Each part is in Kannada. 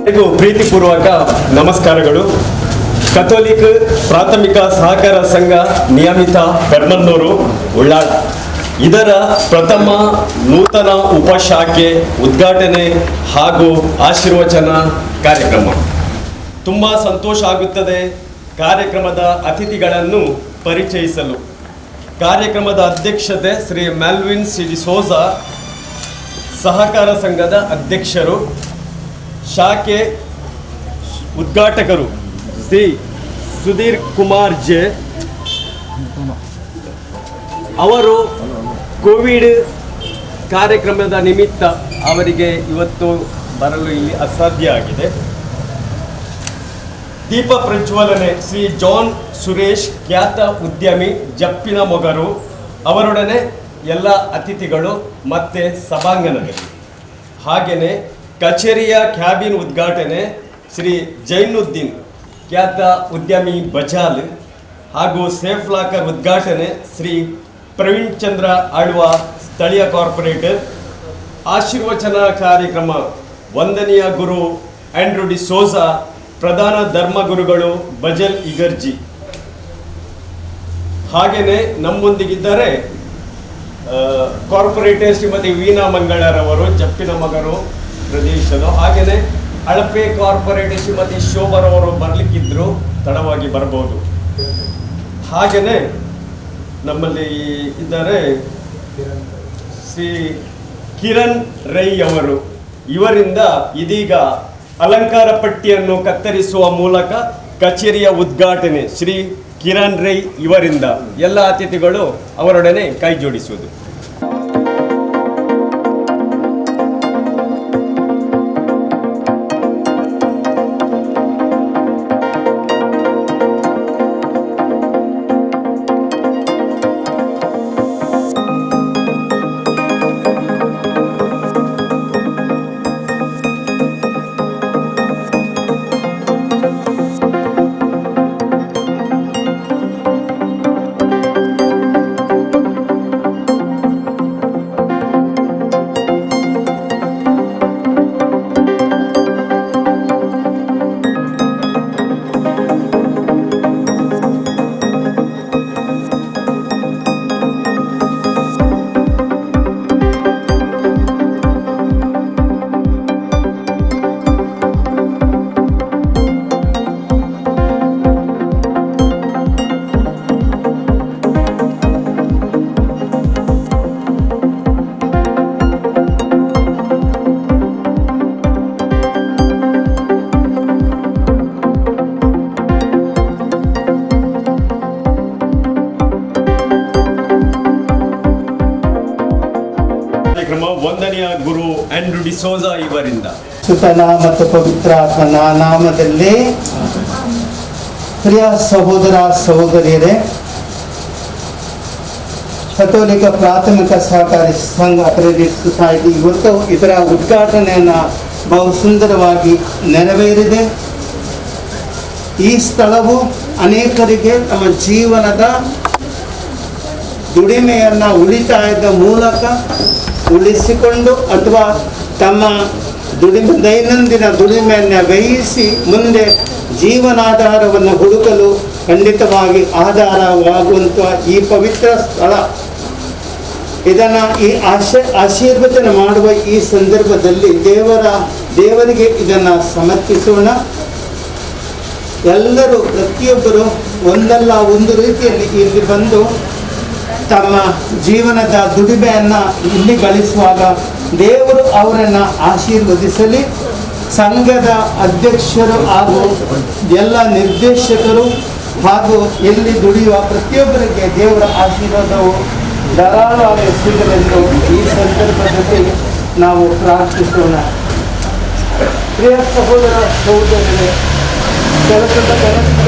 ಪ್ರೀತಿಪೂರ್ವಕ ನಮಸ್ಕಾರಗಳು. ಕಥೋಲಿಕ್ ಪ್ರಾಥಮಿಕ ಸಹಕಾರ ಸಂಘ ನಿಯಮಿತ ಬೆರ್ಮನ್ನೂರು ಉಳ್ಳಾಳ ಇದರ ಪ್ರಥಮ ನೂತನ ಉಪಶಾಖೆ ಉದ್ಘಾಟನೆ ಹಾಗೂ ಆಶೀರ್ವಚನ ಕಾರ್ಯಕ್ರಮ. ತುಂಬ ಸಂತೋಷ ಆಗುತ್ತದೆ ಕಾರ್ಯಕ್ರಮದ ಅತಿಥಿಗಳನ್ನು ಪರಿಚಯಿಸಲು. ಕಾರ್ಯಕ್ರಮದ ಅಧ್ಯಕ್ಷತೆ ಶ್ರೀ ಮೆಲ್ವಿನ್ ಸಿ ಡಿಸೋಜಾ, ಸಹಕಾರ ಸಂಘದ ಅಧ್ಯಕ್ಷರು. ಶಾಖೆ ಉದ್ಘಾಟಕರು ಶ್ರೀ ಸುಧೀರ್ ಕುಮಾರ್ ಜೆ. ಅವರು ಕೋವಿಡ್ ಕಾರ್ಯಕ್ರಮದ ನಿಮಿತ್ತ ಅವರಿಗೆ ಇವತ್ತು ಬರಲು ಇಲ್ಲಿ ಅಸಾಧ್ಯ ಆಗಿದೆ. ದೀಪ ಪ್ರಜ್ವಲನೆ ಶ್ರೀ ಜಾನ್ ಸುರೇಶ್, ಖ್ಯಾತ ಉದ್ಯಮಿ, ಜಪ್ಪಿನ ಮೊಗರು. ಅವರೊಡನೆ ಎಲ್ಲ ಅತಿಥಿಗಳು ಮತ್ತೆ ಸಭಾಂಗಣದಲ್ಲಿ. ಹಾಗೆಯೇ ಕಚೇರಿಯ ಕ್ಯಾಬಿನ್ ಉದ್ಘಾಟನೆ ಶ್ರೀ ಜೈನುದ್ದೀನ್, ಖ್ಯಾತ ಉದ್ಯಮಿ ಬಜಾಲ್, ಹಾಗೂ ಸೇಫ್ ಲಾಕರ್ ಉದ್ಘಾಟನೆ ಶ್ರೀ ಪ್ರವೀಣ್ ಚಂದ್ರ ಆಳ್ವ, ಸ್ಥಳೀಯ ಕಾರ್ಪೊರೇಟರ್. ಆಶೀರ್ವಚನ ಕಾರ್ಯಕ್ರಮ ವಂದನೀಯ ಗುರು ಆಂಡ್ರೂ ಡಿಸೋಜಾ, ಪ್ರಧಾನ ಧರ್ಮಗುರುಗಳು ಬಜಲ್ ಇಗರ್ಜಿ. ಹಾಗೆಯೇ ನಮ್ಮೊಂದಿಗಿದ್ದಾರೆ ಕಾರ್ಪೊರೇಟರ್ ಶ್ರೀಮತಿ ವೀಣಾ ಮಂಗಳರವರು, ಜಪ್ಪಿನ ಮಗರು ಪ್ರದೇಶದ. ಹಾಗೆಯೇ ಅಳಪೆ ಕಾರ್ಪೊರೇಟರ್ ಶ್ರೀಮತಿ ಶೋಭರವರು ಬರಲಿಕ್ಕಿದ್ರು, ತಡವಾಗಿ ಬರ್ಬೋದು. ಹಾಗೆಯೇ ನಮ್ಮಲ್ಲಿ ಇದ್ದಾರೆ ಶ್ರೀ ಕಿರಣ್ ರೈ ಅವರು. ಇವರಿಂದ ಇದೀಗ ಅಲಂಕಾರ ಪಟ್ಟಿಯನ್ನು ಕತ್ತರಿಸುವ ಮೂಲಕ ಕಚೇರಿಯ ಉದ್ಘಾಟನೆ ಶ್ರೀ ಕಿರಣ್ ರೈ ಇವರಿಂದ. ಎಲ್ಲ ಅತಿಥಿಗಳು ಅವರೊಡನೆ ಕೈ ಜೋಡಿಸುವುದು. ವಂದನೀಯ ಗುರು ಆಂಡ್ರೂ ಡಿಸೋಜಾ ಇವರಿಂದ. ಸುತನ ಮತ್ತು ಪವಿತ್ರಾತ್ಮನ ನಾಮದಲ್ಲಿ ಪ್ರಿಯ ಸಹೋದರ ಸಹೋದರಿಯರೇ, ಕಥೋಲಿಕ ಪ್ರಾಥಮಿಕ ಸಹಕಾರಿ ಸಂಘ ಕ್ರೆಡಿಟ್ ಸೊಸೈಟಿ ಇವತ್ತು ಇದರ ಉದ್ಘಾಟನೆಯನ್ನು ಬಹು ಸುಂದರವಾಗಿ ನೆರವೇರಿದೆ. ಈ ಸ್ಥಳವು ಅನೇಕರಿಗೆ ತಮ್ಮ ಜೀವನದ ದುಡಿಮೆಯನ್ನು ಉಳಿತಾಯದ ಮೂಲಕ ಉಳಿಸಿಕೊಂಡು ಅಥವಾ ತಮ್ಮ ದೈನಂದಿನ ದುಡಿಮೆಯನ್ನು ವ್ಯಯಿಸಿ ಮುಂದೆ ಜೀವನಾಧಾರವನ್ನು ಹುಡುಕಲು ಖಂಡಿತವಾಗಿ ಆಧಾರವಾಗುವಂಥ ಈ ಪವಿತ್ರ ಸ್ಥಳ. ಇದನ್ನು ಈ ಆಶೀರ್ವಚನ ಮಾಡುವ ಈ ಸಂದರ್ಭದಲ್ಲಿ ದೇವರಿಗೆ ಇದನ್ನು ಸಮರ್ಪಿಸೋಣ. ಎಲ್ಲರೂ ಪ್ರತಿಯೊಬ್ಬರು ಒಂದಲ್ಲ ಒಂದು ರೀತಿಯಲ್ಲಿ ಇಲ್ಲಿ ಬಂದು ತಮ್ಮ ಜೀವನದ ದುಡಿಮೆಯನ್ನು ಇಲ್ಲಿ ಗಳಿಸುವಾಗ ದೇವರು ಅವರನ್ನು ಆಶೀರ್ವದಿಸಲಿ. ಸಂಘದ ಅಧ್ಯಕ್ಷರು ಹಾಗೂ ಎಲ್ಲ ನಿರ್ದೇಶಕರು ಹಾಗೂ ಇಲ್ಲಿ ದುಡಿಯುವ ಪ್ರತಿಯೊಬ್ಬರಿಗೆ ದೇವರ ಆಶೀರ್ವಾದವು ಧಾರಾಳವಾಗಿ ಸಿಗಲೆಂದು ಈ ಸಂದರ್ಭದಲ್ಲಿ ನಾವು ಪ್ರಾರ್ಥಿಸೋಣ. ಪ್ರಿಯ ಸಹೋದರ ಸಹೋದರರೇ, ಕೆಲಸದ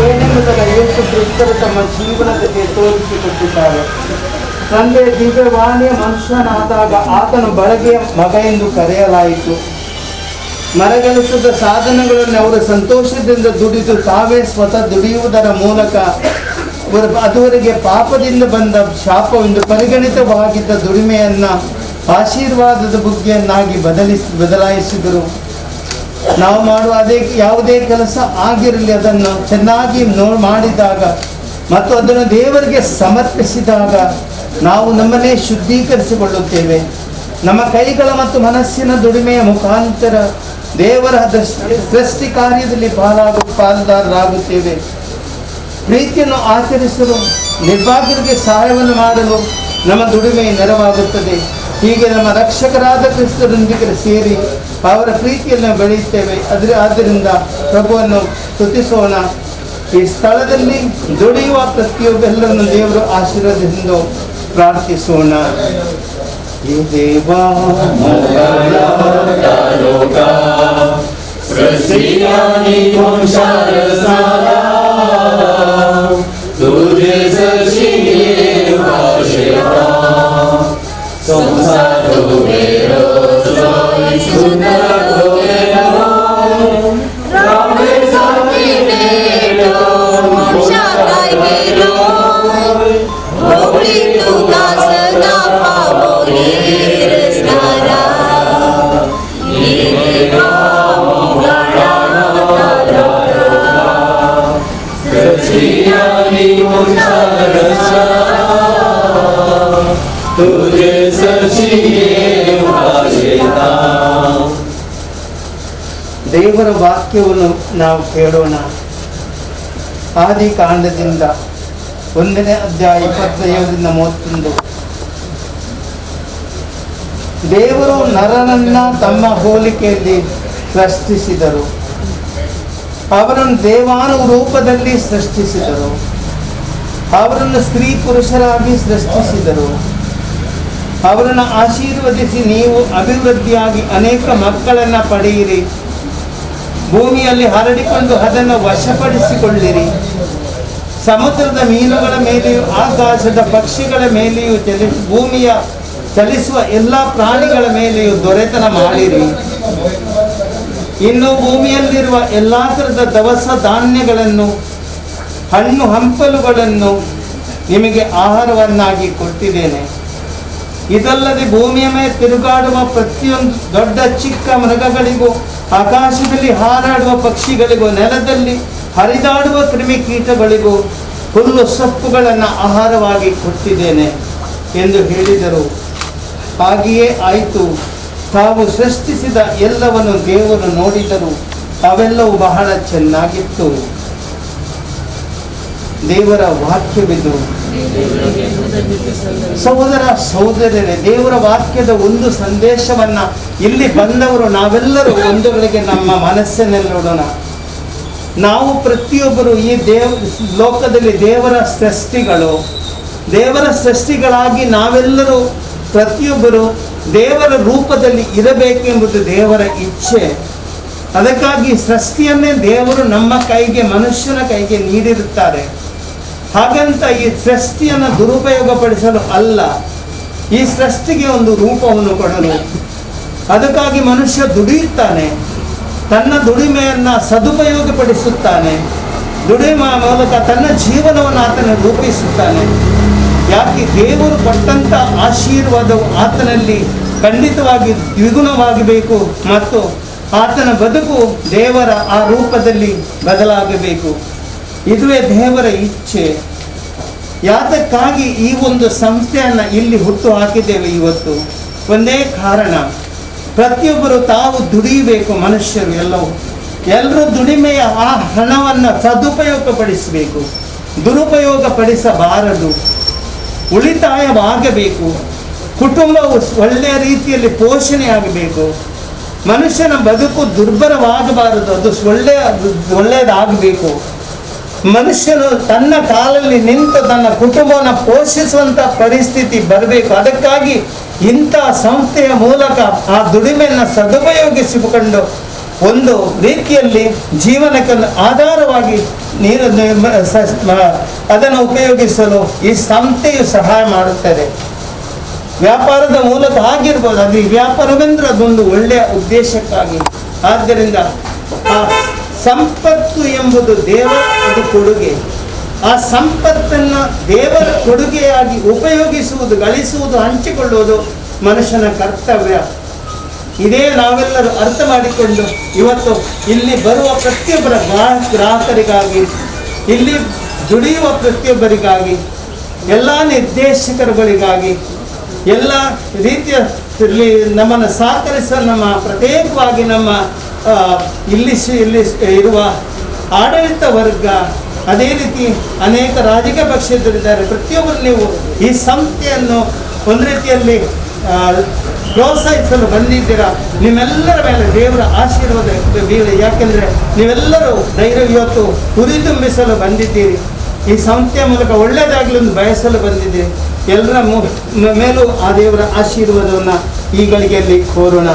ಏನೆಂಬುದನ್ನು ಯೇಸು ಕ್ರಿಸ್ತರು ತಮ್ಮ ಜೀವನದಲ್ಲಿ ತೋರಿಸಿಕೊಟ್ಟಿದ್ದಾರೆ. ತಂದೆ ದಿವ್ಯವಾಣಿಯ ಮನುಷ್ಯನಾದಾಗ ಆತನು ಬಳಗೆಯ ಮಗ ಎಂದು ಕರೆಯಲಾಯಿತು. ಮರಗಳಿಸಿದ ಸಾಧನಗಳನ್ನು ಅವರು ಸಂತೋಷದಿಂದ ದುಡಿದು ತಾವೇ ಸ್ವತಃ ದುಡಿಯುವುದರ ಮೂಲಕ ಅದುವರೆಗೆ ಪಾಪದಿಂದ ಬಂದ ಶಾಪವೆಂದು ಪರಿಗಣಿತವಾಗಿದ್ದ ದುಡಿಮೆಯನ್ನು ಆಶೀರ್ವಾದದ ಬುಗ್ಗೆಯನ್ನಾಗಿ ಬದಲಾಯಿಸಿದರು. ನಾವು ಮಾಡುವ ಯಾವುದೇ ಕೆಲಸ ಆಗಿರಲಿ, ಅದನ್ನು ಚೆನ್ನಾಗಿ ಮಾಡಿದಾಗ ಮತ್ತು ಅದನ್ನು ದೇವರಿಗೆ ಸಮರ್ಪಿಸಿದಾಗ ನಾವು ನಮ್ಮನ್ನೇ ಶುದ್ಧೀಕರಿಸಿಕೊಳ್ಳುತ್ತೇವೆ. ನಮ್ಮ ಕೈಗಳ ಮತ್ತು ಮನಸ್ಸಿನ ದುಡಿಮೆಯ ಮುಖಾಂತರ ದೇವರ ಸೃಷ್ಟಿ ಕಾರ್ಯದಲ್ಲಿ ಪಾಲುದಾರರಾಗುತ್ತೇವೆ. ಪ್ರೀತಿಯನ್ನು ಆಚರಿಸಲು, ನಿರ್ಭಾಗ್ಯರಿಗೆ ಸಹಾಯವನ್ನು ಮಾಡಲು ನಮ್ಮ ದುಡಿಮೆ ನೆರವಾಗುತ್ತದೆ. ಹೀಗೆ ನಮ್ಮ ರಕ್ಷಕರಾದ ಕ್ರಿಸ್ತರೊಂದಿಗೆ ಸೇರಿ ಅವರ ಪ್ರೀತಿಯನ್ನು ಬೆಳೆಯುತ್ತೇವೆ. ಆದ್ದರಿಂದ ಪ್ರಭುವನ್ನು ಸ್ತುತಿಸೋಣ. ಈ ಸ್ಥಳದಲ್ಲಿ ದುಡಿಯುವ ಪ್ರತಿಯೊಬ್ಬೆಲ್ಲರನ್ನು ದೇವರು ಆಶೀರ್ವಾದದಿಂದ ಪ್ರಾರ್ಥಿಸೋಣ. ಈ ದೇವಾ ದೇವರ ವಾಕ್ಯವನ್ನು ನಾವು ಕೇಳೋಣ. ಆದಿಕಾಂಡದಿಂದ 1ನೇ ಅಧ್ಯಾಯ 25-31. ದೇವರು ನರನನ್ನ ತಮ್ಮ ಹೋಲಿಕೆಯಲ್ಲಿ ಸೃಷ್ಟಿಸಿದರು. ಅವರನ್ನು ದೇವಾನುರೂಪದಲ್ಲಿ ಸೃಷ್ಟಿಸಿದರು. ಅವರನ್ನು ಸ್ತ್ರೀ ಪುರುಷರಾಗಿ ಸೃಷ್ಟಿಸಿದರು. ಅವರನ್ನು ಆಶೀರ್ವದಿಸಿ, ನೀವು ಅಭಿವೃದ್ಧಿಯಾಗಿ ಅನೇಕ ಮಕ್ಕಳನ್ನು ಪಡೆಯಿರಿ, ಭೂಮಿಯಲ್ಲಿ ಹರಡಿಕೊಂಡು ಅದನ್ನು ವಶಪಡಿಸಿಕೊಳ್ಳಿರಿ, ಸಮುದ್ರದ ಮೀನುಗಳ ಮೇಲೆಯೂ ಆಕಾಶದ ಪಕ್ಷಿಗಳ ಮೇಲೆಯೂ ಭೂಮಿಯ ಚಲಿಸುವ ಎಲ್ಲ ಪ್ರಾಣಿಗಳ ಮೇಲೆಯೂ ದೊರೆತನ ಮಾಡಿರಿ. ಇನ್ನು ಭೂಮಿಯಲ್ಲಿರುವ ಎಲ್ಲ ಥರದ ದವಸ ಧಾನ್ಯಗಳನ್ನು, ಹಣ್ಣು ಹಂಪಲುಗಳನ್ನು ನಿಮಗೆ ಆಹಾರವನ್ನಾಗಿ ಕೊಟ್ಟಿದ್ದೇನೆ. ಇದಲ್ಲದೆ ಭೂಮಿಯ ಮೇಲೆ ತಿರುಗಾಡುವ ಪ್ರತಿಯೊಂದು ದೊಡ್ಡ ಚಿಕ್ಕ ಮೃಗಗಳಿಗೂ, ಆಕಾಶದಲ್ಲಿ ಹಾರಾಡುವ ಪಕ್ಷಿಗಳಿಗೂ, ನೆಲದಲ್ಲಿ ಹರಿದಾಡುವ ಕ್ರಿಮಿಕೀಟಗಳಿಗೂ ಹುಲ್ಲು ಸೊಪ್ಪುಗಳನ್ನು ಆಹಾರವಾಗಿ ಕೊಟ್ಟಿದ್ದೇನೆ ಎಂದು ಹೇಳಿದರು. ಹಾಗೆಯೇ ಆಯಿತು. ತಾವು ಸೃಷ್ಟಿಸಿದ ಎಲ್ಲವನ್ನು ದೇವರು ನೋಡಿದರು, ಅವೆಲ್ಲವೂ ಬಹಳ ಚೆನ್ನಾಗಿತ್ತು. ದೇವರ ವಾಕ್ಯವಿದು. ಸಹೋದರ ಸಹೋದರರೇ, ದೇವರ ವಾಕ್ಯದ ಒಂದು ಸಂದೇಶವನ್ನ ಇಲ್ಲಿ ಬಂದವರು ನಾವೆಲ್ಲರೂ ಒಂದುಗಳಿಗೆ ನಮ್ಮ ಮನಸ್ಸಿನಲ್ಲಿಡೋಣ. ನಾವು ಪ್ರತಿಯೊಬ್ಬರು ಈ ಲೋಕದಲ್ಲಿ ದೇವರ ಸೃಷ್ಟಿಗಳು. ದೇವರ ಸೃಷ್ಟಿಗಳಾಗಿ ನಾವೆಲ್ಲರೂ ಪ್ರತಿಯೊಬ್ಬರು ದೇವರ ರೂಪದಲ್ಲಿ ಇರಬೇಕೆಂಬುದು ದೇವರ ಇಚ್ಛೆ. ಅದಕ್ಕಾಗಿ ಸೃಷ್ಟಿಯನ್ನೇ ದೇವರು ನಮ್ಮ ಕೈಗೆ, ಮನುಷ್ಯನ ಕೈಗೆ ನೀಡಿರುತ್ತಾರೆ. ಹಾಗಂತ ಈ ಸೃಷ್ಟಿಯನ್ನು ದುರುಪಯೋಗಪಡಿಸಲು ಅಲ್ಲ, ಈ ಸೃಷ್ಟಿಗೆ ಒಂದು ರೂಪವನ್ನು ಕೊಡಲು. ಅದಕ್ಕಾಗಿ ಮನುಷ್ಯ ದುಡಿಯುತ್ತಾನೆ, ತನ್ನ ದುಡಿಮೆಯನ್ನು ಸದುಪಯೋಗಪಡಿಸುತ್ತಾನೆ. ದುಡಿಮೆ ಮೂಲಕ ತನ್ನ ಜೀವನವನ್ನು ಆತನ ರೂಪಿಸುತ್ತಾನೆ. ಯಾಕೆ? ದೇವರು ಕೊಟ್ಟಂಥ ಆಶೀರ್ವಾದವು ಆತನಲ್ಲಿ ಖಂಡಿತವಾಗಿ ದ್ವಿಗುಣವಾಗಬೇಕು ಮತ್ತು ಆತನ ಬದುಕು ದೇವರ ಆ ರೂಪದಲ್ಲಿ ಬದಲಾಗಬೇಕು. ಇದುವೇ ದೇವರ ಇಚ್ಛೆ. ಯಾತಕ್ಕಾಗಿ ಈ ಒಂದು ಸಂಸ್ಥೆಯನ್ನು ಇಲ್ಲಿ ಹುಟ್ಟು ಹಾಕಿದ್ದೇವೆ ಇವತ್ತು? ಒಂದೇ ಕಾರಣ, ಪ್ರತಿಯೊಬ್ಬರು ತಾವು ದುಡಿಯಬೇಕು. ಮನುಷ್ಯರು ಎಲ್ಲರೂ ದುಡಿಮೆಯ ಆ ಹಣವನ್ನು ಸದುಪಯೋಗಪಡಿಸಬೇಕು, ದುರುಪಯೋಗಪಡಿಸಬಾರದು. ಉಳಿತಾಯವಾಗಬೇಕು. ಕುಟುಂಬವು ಒಳ್ಳೆಯ ರೀತಿಯಲ್ಲಿ ಪೋಷಣೆ ಆಗಬೇಕು. ಮನುಷ್ಯನ ಬದುಕು ದುರ್ಬಲವಾಗಬಾರದು, ಅದು ಒಳ್ಳೆಯದಾಗಬೇಕು. ಮನುಷ್ಯನು ತನ್ನ ಕಾಲಲ್ಲಿ ನಿಂತು ತನ್ನ ಕುಟುಂಬವನ್ನು ಪೋಷಿಸುವಂಥ ಪರಿಸ್ಥಿತಿ ಬರಬೇಕು. ಅದಕ್ಕಾಗಿ ಇಂಥ ಸಂಸ್ಥೆಯ ಮೂಲಕ ಆ ದುಡಿಮೆಯನ್ನು ಸದುಪಯೋಗಿಸಿಕೊಂಡು ಒಂದು ರೀತಿಯಲ್ಲಿ ಜೀವನಕ್ಕೆ ಆಧಾರವಾಗಿ ಅದನ್ನು ಉಪಯೋಗಿಸಲು ಈ ಸಂಸ್ಥೆಯು ಸಹಾಯ ಮಾಡುತ್ತದೆ. ವ್ಯಾಪಾರದ ಮೂಲಕ ಆಗಿರ್ಬೋದು, ಅದು ವ್ಯಾಪಾರವೆಂದ್ರೆ ಅದೊಂದು ಒಳ್ಳೆಯ ಉದ್ದೇಶಕ್ಕಾಗಿ. ಆದ್ದರಿಂದ ಆ ಸಂಪತ್ತು ಎಂಬುದು ದೇವರ ಅದು ಕೊಡುಗೆ. ಆ ಸಂಪತ್ತನ್ನು ದೇವರ ಕೊಡುಗೆಯಾಗಿ ಉಪಯೋಗಿಸುವುದು, ಗಳಿಸುವುದು, ಹಂಚಿಕೊಳ್ಳುವುದು ಮನುಷ್ಯನ ಕರ್ತವ್ಯ. ಇದೇ ನಾವೆಲ್ಲರೂ ಅರ್ಥ ಮಾಡಿಕೊಂಡು ಇವತ್ತು ಇಲ್ಲಿ ಬರುವ ಪ್ರತಿಯೊಬ್ಬರ ಗ್ರಾಹಕರಿಗಾಗಿ, ಇಲ್ಲಿ ದುಡಿಯುವ ಪ್ರತಿಯೊಬ್ಬರಿಗಾಗಿ, ಎಲ್ಲ ನಿರ್ದೇಶಕರುಗಳಿಗಾಗಿ, ಎಲ್ಲ ರೀತಿಯ ನಮ್ಮನ್ನು ಸಹಕರಿಸಲು ನಮ್ಮ ಪ್ರತ್ಯೇಕವಾಗಿ ನಮ್ಮ ಇಲ್ಲಿ ಇರುವ ಆಡಳಿತ ವರ್ಗ, ಅದೇ ರೀತಿ ಅನೇಕ ರಾಜಕೀಯ ಪಕ್ಷದಲ್ಲಿದ್ದಾರೆ. ಪ್ರತಿಯೊಬ್ಬರು ನೀವು ಈ ಸಂಸ್ಥೆಯನ್ನು ಒಂದು ರೀತಿಯಲ್ಲಿ ಪ್ರೋತ್ಸಾಹಿಸಲು ಬಂದಿದ್ದೀರಾ. ನಿಮ್ಮೆಲ್ಲರ ಮೇಲೆ ದೇವರ ಆಶೀರ್ವಾದ ಬೀಳಿ. ಯಾಕೆಂದರೆ ನೀವೆಲ್ಲರೂ ಧೈರ್ಯ ಇವತ್ತು ಹುರಿದುಂಬಿಸಲು ಬಂದಿದ್ದೀರಿ. ಈ ಸಂಸ್ಥೆಯ ಮೂಲಕ ಒಳ್ಳೆಯದಾಗಲಿ ಎಂದು ಬಯಸಲು ಬಂದಿದ್ದೀರಿ. ಎಲ್ಲರ ಮೇಲೂ ಆ ದೇವರ ಆಶೀರ್ವಾದವನ್ನು ಈ ಗಳಿಗೆಯಲ್ಲಿ ಕೋರೋಣ.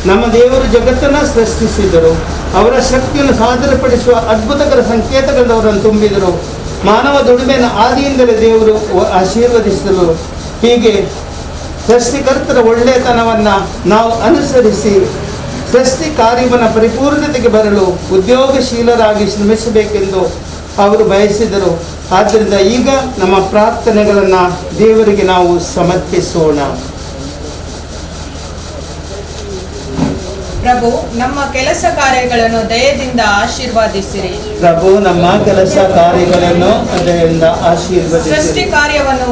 ನಮ್ಮ ದೇವರು ಜಗತ್ತನ್ನು ಸೃಷ್ಟಿಸಿದರು. ಅವರ ಶಕ್ತಿಯನ್ನು ಸಾಧನೆಪಡಿಸುವ ಅದ್ಭುತಕರ ಸಂಕೇತಗಳಿಂದ ಅವರನ್ನು ತುಂಬಿದರು. ಮಾನವ ದುಡಿಮೆಯನ್ನು ಆದಿಯಿಂದಲೇ ದೇವರು ಆಶೀರ್ವದಿಸಲು, ಹೀಗೆ ಸೃಷ್ಟಿಕರ್ತರ ಒಳ್ಳೆಯತನವನ್ನು ನಾವು ಅನುಸರಿಸಿ ಸೃಷ್ಟಿ ಕಾರ್ಯವನ್ನು ಪರಿಪೂರ್ಣತೆಗೆ ಬರಲು ಉದ್ಯೋಗಶೀಲರಾಗಿ ಶ್ರಮಿಸಬೇಕೆಂದು ಅವರು ಬಯಸಿದರು. ಆದ್ದರಿಂದ ಈಗ ನಮ್ಮ ಪ್ರಾರ್ಥನೆಗಳನ್ನು ದೇವರಿಗೆ ನಾವು ಸಮರ್ಪಿಸೋಣ. ಪ್ರಭು, ನಮ್ಮ ಕೆಲಸ ಕಾರ್ಯಗಳನ್ನು ದಯದಿಂದ ಆಶೀರ್ವಾದಿಸಿರಿ. ಪ್ರಭು, ನಮ್ಮ ಕೆಲಸ ಕಾರ್ಯಗಳನ್ನು ದಯದಿಂದ ಆಶೀರ್ವದಿಸಿರಿ. ಸೃಷ್ಟಿ ಕಾರ್ಯವನ್ನು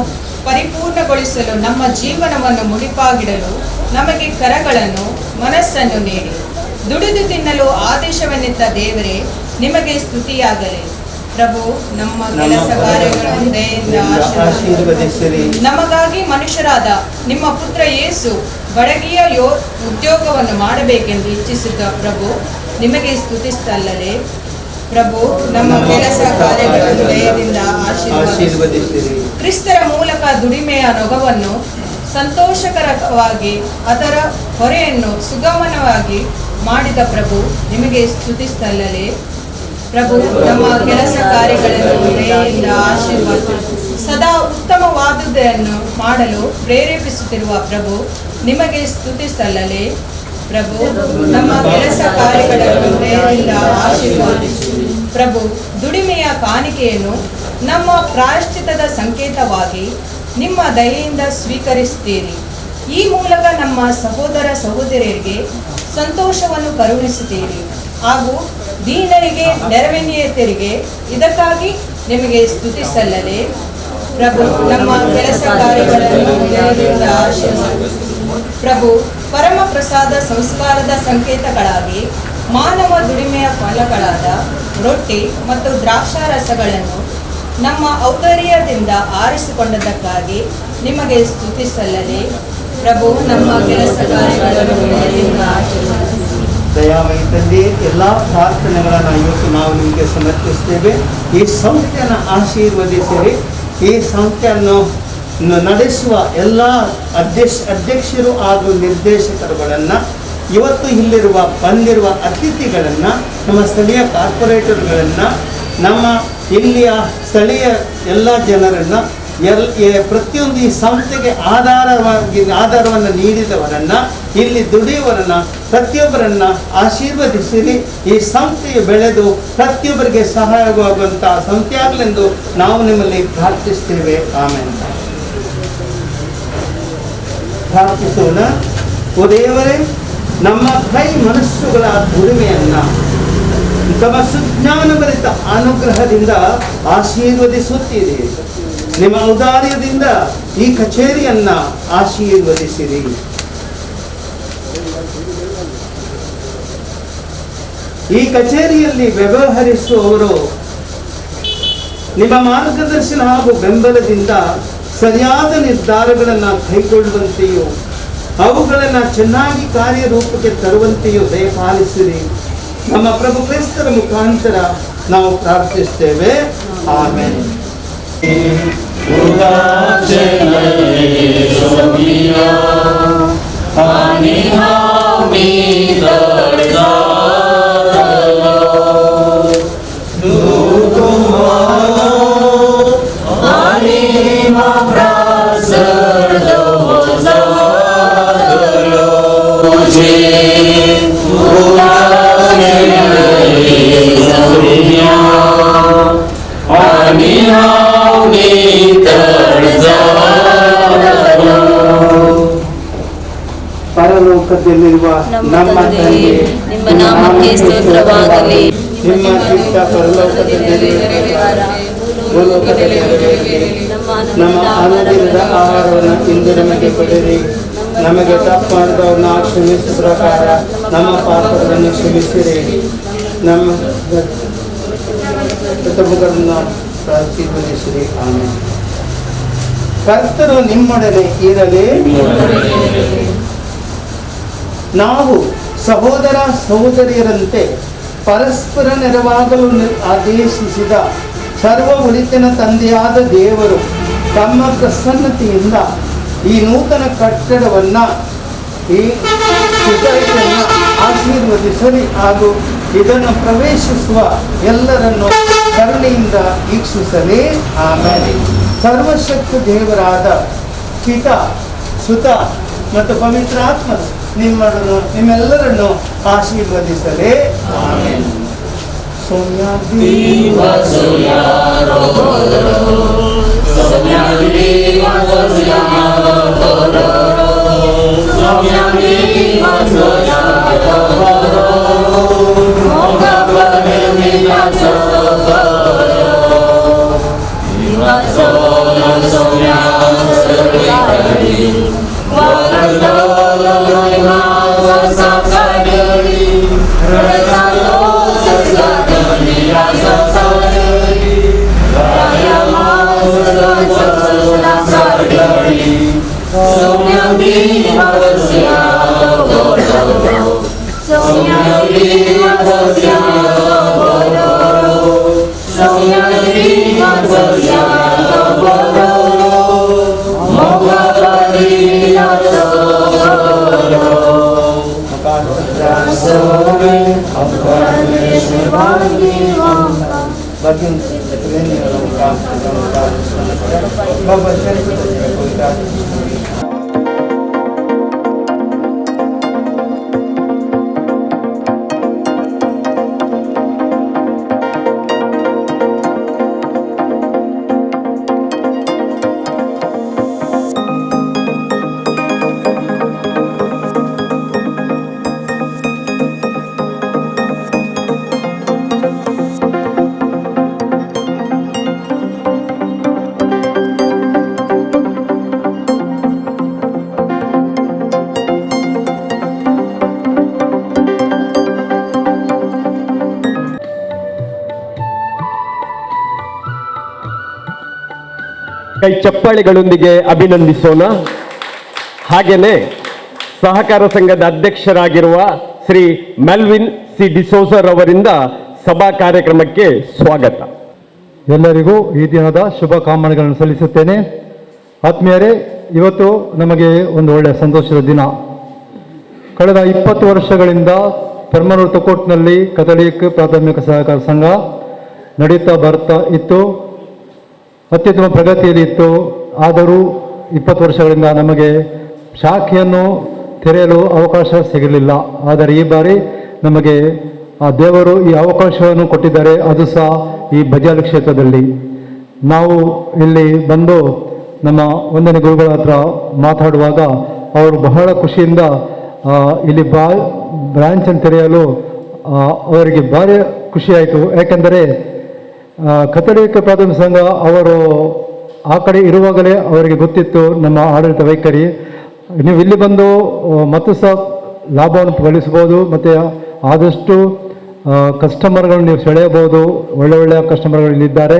ಪರಿಪೂರ್ಣಗೊಳಿಸಲು ನಮ್ಮ ಜೀವನವನ್ನು ಮುಡಿಪಾಗಿಡಲು ನಮಗೆ ಕರಗಳನ್ನು, ಮನಸ್ಸನ್ನು ನೀಡಿ ದುಡಿದು ತಿನ್ನಲು ಆದೇಶವನ್ನಿತ್ತ ದೇವರೇ, ನಿಮಗೆ ಸ್ತುತಿಯಾಗಲಿ. ಪ್ರಭು, ನಮ್ಮ ಕೆಲಸ ಕಾರ್ಯಗಳನ್ನು ದಯೆಯಿಂದ ಆಶೀರ್ವದಿಸಿರಿ. ನಮಗಾಗಿ ಮನುಷ್ಯರಾದ ನಿಮ್ಮ ಪುತ್ರ ಯೇಸು ಬಡಗಿಯ ಉದ್ಯೋಗವನ್ನು ಮಾಡಬೇಕೆಂದು ಇಚ್ಛಿಸಿದ ಪ್ರಭು, ನಿಮಗೆ ಸ್ತುತಿಸ್ತಲ್ಲದೆ. ಪ್ರಭು, ನಮ್ಮ ಕೆಲಸ ಕಾರ್ಯಗಳನ್ನು ದಯದಿಂದ ಆಶೀರ್ವದಿಸಿರಿ. ಕ್ರಿಸ್ತರ ಮೂಲಕ ದುಡಿಮೆಯ ನೊಗವನ್ನು ಸಂತೋಷಕರವಾಗಿ, ಅದರ ಹೊರೆಯನ್ನು ಸುಗಮನವಾಗಿ ಮಾಡಿದ ಪ್ರಭು, ನಿಮಗೆ ಸ್ತುತಿಸ್ತಲ್ಲದೆ. ಪ್ರಭು, ನಮ್ಮ ಕೆಲಸ ಕಾರ್ಯಗಳನ್ನು ದಯೆಯಿಂದ ಆಶೀರ್ವಾದಿಸಿ ಸದಾ ಉತ್ತಮವಾದುದನ್ನು ಮಾಡಲು ಪ್ರೇರೇಪಿಸುತ್ತಿರುವ ಪ್ರಭು, ನಿಮಗೆ ಸ್ತುತಿಸಲ್ಲಲೇ. ಪ್ರಭು, ನಮ್ಮ ಕೆಲಸ ಕಾರ್ಯಗಳನ್ನು ದಯೆಯಿಂದ ಆಶೀರ್ವಾದಿಸಿ. ಪ್ರಭು, ದುಡಿಮೆಯ ಕಾಣಿಕೆಯನ್ನು ನಮ್ಮ ಪ್ರಾಯಶ್ಚಿತ್ತದ ಸಂಕೇತವಾಗಿ ನಿಮ್ಮ ದಯೆಯಿಂದ ಸ್ವೀಕರಿಸುತ್ತೀರಿ. ಈ ಮೂಲಕ ನಮ್ಮ ಸಹೋದರ ಸಹೋದರಿಯರಿಗೆ ಸಂತೋಷವನ್ನು ಕರುಣಿಸುತ್ತೀರಿ ಹಾಗೂ ದೀನರಿಗೆ, ನೆರವೇರಿಯರಿಗೆ. ಇದಕ್ಕಾಗಿ ನಿಮಗೆ ಸ್ತುತಿಸಲ್ಲಲೇ. ಪ್ರಭು, ನಮ್ಮ ಕೆಲಸ ಕಾರ್ಯಗಳನ್ನು ದಯೆಯಿಂದ ಆಶೀರ್ವಾದಿಸಿ. ಪ್ರಭು, ಪರಮ ಪ್ರಸಾದ ಸಂಸ್ಕಾರದ ಸಂಕೇತಗಳಾಗಿ ಮಾನವ ದುಡಿಮೆಯ ಫಲಗಳಾದ ರೊಟ್ಟಿ ಮತ್ತು ದ್ರಾಕ್ಷಾರಸಗಳನ್ನು ನಮ್ಮ ಔದಾರ್ಯದಿಂದ ಆರಿಸಿಕೊಂಡದಕ್ಕಾಗಿ ನಿಮಗೆ ಸ್ತುತಿಸಲ್ಲಲೇ. ಪ್ರಭು, ನಮ್ಮ ಕೆಲಸ ಕಾರ್ಯಗಳನ್ನು ದಯೆಯಿಂದ ಆಶೀರ್ವಾದಿಸಿ. ದಯಾಮಯ ತಂದೆ, ಎಲ್ಲ ಪ್ರಾರ್ಥನೆಗಳನ್ನು ಇವತ್ತು ನಾವು ನಿಮಗೆ ಸಮರ್ಪಿಸ್ತೇವೆ. ಈ ಸಂಸ್ಥೆಯನ್ನು ಆಶೀರ್ವದಿಸಿರಿ. ಈ ಸಂಸ್ಥೆಯನ್ನು ನಡೆಸುವ ಎಲ್ಲ ಅಧ್ಯಕ್ಷರು ಹಾಗೂ ನಿರ್ದೇಶಕರುಗಳನ್ನು, ಇವತ್ತು ಇಲ್ಲಿರುವ ಬಂದಿರುವ ಅತಿಥಿಗಳನ್ನು, ನಮ್ಮ ಸ್ಥಳೀಯ ಕಾರ್ಪೊರೇಟರ್ಗಳನ್ನು, ನಮ್ಮ ಇಲ್ಲಿಯ ಸ್ಥಳೀಯ ಎಲ್ಲ ಜನರನ್ನು, ಪ್ರತಿಯೊಂದು ಈ ಸಂಸ್ಥೆಗೆ ಆಧಾರವನ್ನು ನೀಡಿದವರನ್ನು, ಇಲ್ಲಿ ದುಡಿಯುವವರನ್ನು, ಪ್ರತಿಯೊಬ್ಬರನ್ನು ಆಶೀರ್ವದಿಸಿರಿ. ಈ ಸಂಸ್ಥೆಯು ಬೆಳೆದು ಪ್ರತಿಯೊಬ್ಬರಿಗೆ ಸಹಾಯವಾಗುವಂಥ ಸಂಸ್ಥೆಯಾಗಲೆಂದು ನಾವು ನಿಮ್ಮಲ್ಲಿ ಪ್ರಾರ್ಥಿಸ್ತೇವೆ. ಆಮೇಲೆ ಪ್ರಾರ್ಥಿಸೋಣ. ಓ ದೇವರೇ, ನಮ್ಮ ಕೈ ಮನಸ್ಸುಗಳ ದುಡಿಮೆಯನ್ನು ತಮ್ಮ ಸುಜ್ಞಾನಭರಿತ ಅನುಗ್ರಹದಿಂದ ಆಶೀರ್ವದಿಸುತ್ತೀರಿ. ನಿಮ್ಮ ಔದಾರ್ಯದಿಂದ ಈ ಕಚೇರಿಯನ್ನ ಆಶೀರ್ವದಿಸಿರಿ. ಈ ಕಚೇರಿಯಲ್ಲಿ ವ್ಯವಹರಿಸುವವರು ನಿಮ್ಮ ಮಾರ್ಗದರ್ಶನ ಹಾಗೂ ಬೆಂಬಲದಿಂದ ಸರಿಯಾದ ನಿರ್ಧಾರಗಳನ್ನು ಕೈಗೊಳ್ಳುವಂತೆಯೂ ಅವುಗಳನ್ನು ಚೆನ್ನಾಗಿ ಕಾರ್ಯರೂಪಕ್ಕೆ ತರುವಂತೆಯೂ ದಯಪಾಲಿಸಿರಿ. ನಮ್ಮ ಪ್ರಭು ಕ್ರಿಸ್ತರ ಮುಖಾಂತರ ನಾವು ಪ್ರಾರ್ಥಿಸ್ತೇವೆ. ಆಮೇಲೆ ಪರಲೋಕದಲ್ಲಿರುವ ನಮ್ಮ ತಂದೆ, ನಿಮ್ಮ ನಾಮಕ್ಕೆ ಸ್ತೋತ್ರವಾಗಲಿ. ನಿಮ್ಮ ಚಿತ್ತ ಪರಲೋಕದಲ್ಲಿ ಭೂಲೋಕದಲ್ಲಿ ನೆರವೇರಲಿ. ನಮ್ಮ ಅನುದಿನದ ಆಹಾರವನ್ನು ಇಂದು ನಮಗೆ ಕೊಡಿರಿ. ನಮಗೆ ತಪ್ಪು ಮಾಡಿದವ್ರನ್ನ ಕ್ಷಮಿಸುವ ಪ್ರಕಾರ ನಮ್ಮ ಪಾಪಗಳನ್ನು ಕ್ಷಮಿಸಿರಿ. ನಮ್ಮ ಪ್ರತಿಯೊಬ್ಬರನ್ನು ಪ್ರಾರ್ಥಿಸಿರಿ. ಆಮೇಲೆ ಕರ್ತರು ನಿಮ್ಮೊಡನೆ ಇರಲಿ. ನಾವು ಸಹೋದರ ಸಹೋದರಿಯರಂತೆ ಪರಸ್ಪರ ನೆರವಾಗಲು ಆದೇಶಿಸಿದ ಸರ್ವ ಒಳಿತಿನ ತಂದೆಯಾದ ದೇವರು ತಮ್ಮ ಪ್ರಸನ್ನತೆಯಿಂದ ಈ ನೂತನ ಕಟ್ಟಡವನ್ನು ಈ ಸೊಸೈಟಿಯನ್ನು ಆಶೀರ್ವದಿಸಲಿ ಹಾಗೂ ಇದನ್ನು ಪ್ರವೇಶಿಸುವ ಎಲ್ಲರನ್ನು ಕರುಣೆಯಿಂದ ವೀಕ್ಷಿಸಲಿ. ಆಮೇಲೆ ಸರ್ವಶಕ್ತ ದೇವರಾದ ಪಿತ, ಸುತ ಮತ್ತು ಪವಿತ್ರಾತ್ಮ ನಿಮ್ಮೆಲ್ಲರನ್ನು ಆಶೀರ್ವದಿಸಲಿ. ಆಮೇಲೆ ಕೈ ಚಪ್ಪಾಳೆಗಳೊಂದಿಗೆ ಅಭಿನಂದಿಸೋಣ. ಹಾಗೇನೆ ಸಹಕಾರ ಸಂಘದ ಅಧ್ಯಕ್ಷರಾಗಿರುವ ಶ್ರೀ ಮೆಲ್ವಿನ್ ಸಿ ಡಿಸೋಜರ್ ಅವರಿಂದ ಸಭಾ ಕಾರ್ಯಕ್ರಮಕ್ಕೆ ಸ್ವಾಗತ. ಎಲ್ಲರಿಗೂ ಈ ದಿನದ ಶುಭ ಕಾಮನೆಗಳನ್ನು ಸಲ್ಲಿಸುತ್ತೇನೆ. ಆತ್ಮೀಯರೇ, ಇವತ್ತು ನಮಗೆ ಒಂದು ಒಳ್ಳೆಯ ಸಂತೋಷದ ದಿನ. ಕಳೆದ 20 ವರ್ಷಗಳಿಂದ ಪೆರ್ಮನೂರು ತೊಕ್ಕೋಟ್ನಲ್ಲಿ ಕಥೋಲಿಕ್ ಪ್ರಾಥಮಿಕ ಸಹಕಾರ ಸಂಘ ನಡೆಯುತ್ತಾ ಬರ್ತಾ ಇತ್ತು. ಅತ್ಯುತ್ತಮ ಪ್ರಗತಿಯಲ್ಲಿ ಇತ್ತು. ಆದರೂ 20 ವರ್ಷಗಳಿಂದ ನಮಗೆ ಶಾಖೆಯನ್ನು ತೆರೆಯಲು ಅವಕಾಶ ಸಿಗಲಿಲ್ಲ. ಆದರೆ ಈ ಬಾರಿ ನಮಗೆ ಆ ದೇವರು ಈ ಅವಕಾಶವನ್ನು ಕೊಟ್ಟಿದ್ದಾರೆ, ಅದು ಸಹ ಈ ಬಜಾರ್ ಕ್ಷೇತ್ರದಲ್ಲಿ. ನಾವು ಇಲ್ಲಿ ಬಂದು ನಮ್ಮ ಒಂದನೇ ಗುರುಗಳ ಹತ್ರ ಮಾತಾಡುವಾಗ ಅವರು ಬಹಳ ಖುಷಿಯಿಂದ ಇಲ್ಲಿ ಬ್ರಾಂಚನ್ನು ತೆರೆಯಲು ಅವರಿಗೆ ಭಾರಿ ಖುಷಿಯಾಯಿತು. ಯಾಕೆಂದರೆ ಕಥೋಲಿಕ ಪ್ರಾಥಮಿಕ ಸಂಘ ಅವರು ಆ ಕಡೆ ಇರುವಾಗಲೇ ಅವರಿಗೆ ಗೊತ್ತಿತ್ತು ನಮ್ಮ ಆಡಳಿತ ವೈಖರಿ. ನೀವು ಇಲ್ಲಿ ಬಂದು ಮತ್ತು ಸಹ ಲಾಭವನ್ನು ಗಳಿಸ್ಬೋದು ಮತ್ತು ಆದಷ್ಟು ಕಸ್ಟಮರ್ಗಳನ್ನು ನೀವು ಸೆಳೆಯಬಹುದು. ಒಳ್ಳೆಯ ಕಸ್ಟಮರ್ಗಳು ಇಲ್ಲಿದ್ದಾರೆ.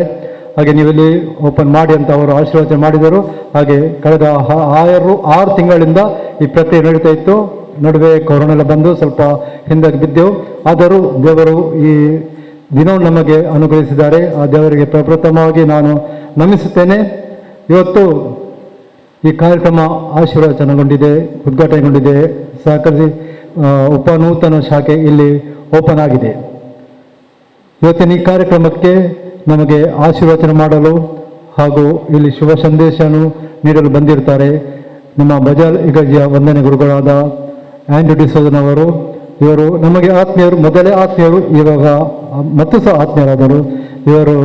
ಹಾಗೆ ನೀವು ಇಲ್ಲಿ ಓಪನ್ ಮಾಡಿ ಅಂತ ಅವರು ಆಶೀರ್ವಚನೆ ಮಾಡಿದರು. ಹಾಗೆ ಕಳೆದ 6 ತಿಂಗಳಿಂದ ಈ ಪ್ರಕ್ರಿಯೆ ನಡೀತಾ ಇತ್ತು. ನಡುವೆ ಕೊರೋನಾ ಎಲ್ಲ ಬಂದು ಸ್ವಲ್ಪ ಹಿಂದಕ್ಕೆ ಬಿದ್ದೆವು. ಆದರೂ ದೇವರು ಈ ದಿನವನ್ನು ನಮಗೆ ಅನುಗ್ರಹಿಸಿದ್ದಾರೆ. ಆ ದೇವರಿಗೆ ಪ್ರಪ್ರಥಮವಾಗಿ ನಾನು ನಮಿಸುತ್ತೇನೆ. ಇವತ್ತು ಈ ಕಾರ್ಯಕ್ರಮ ಆಶೀರ್ವಚನಗೊಂಡಿದೆ, ಉದ್ಘಾಟನೆಗೊಂಡಿದೆ. ಸಹಕಾರಿ ಉಪನೂತನ ಶಾಖೆ ಇಲ್ಲಿ ಓಪನ್ ಆಗಿದೆ. ಇವತ್ತಿನ ಈ ಕಾರ್ಯಕ್ರಮಕ್ಕೆ ನಮಗೆ ಆಶೀರ್ವಚನ ಮಾಡಲು ಹಾಗೂ ಇಲ್ಲಿ ಶುಭ ಸಂದೇಶವನ್ನು ನೀಡಲು ಬಂದಿರ್ತಾರೆ ನಮ್ಮ ಬಜಾರ್ ಇಗಜಿಯ ವಂದನೆ ಗುರುಗಳಾದ ಆಂಡ್ರ್ಯೂ ಡಿಸೋಜನವರು. ಇವರು ನಮಗೆ ಆತ್ಮೀಯರು, ಮೊದಲೇ ಆತ್ಮೀಯರು, ಇವಾಗ ಮತ್ತು ಸಹ ಆತ್ಮೀಯರಾದರು. ಇವರು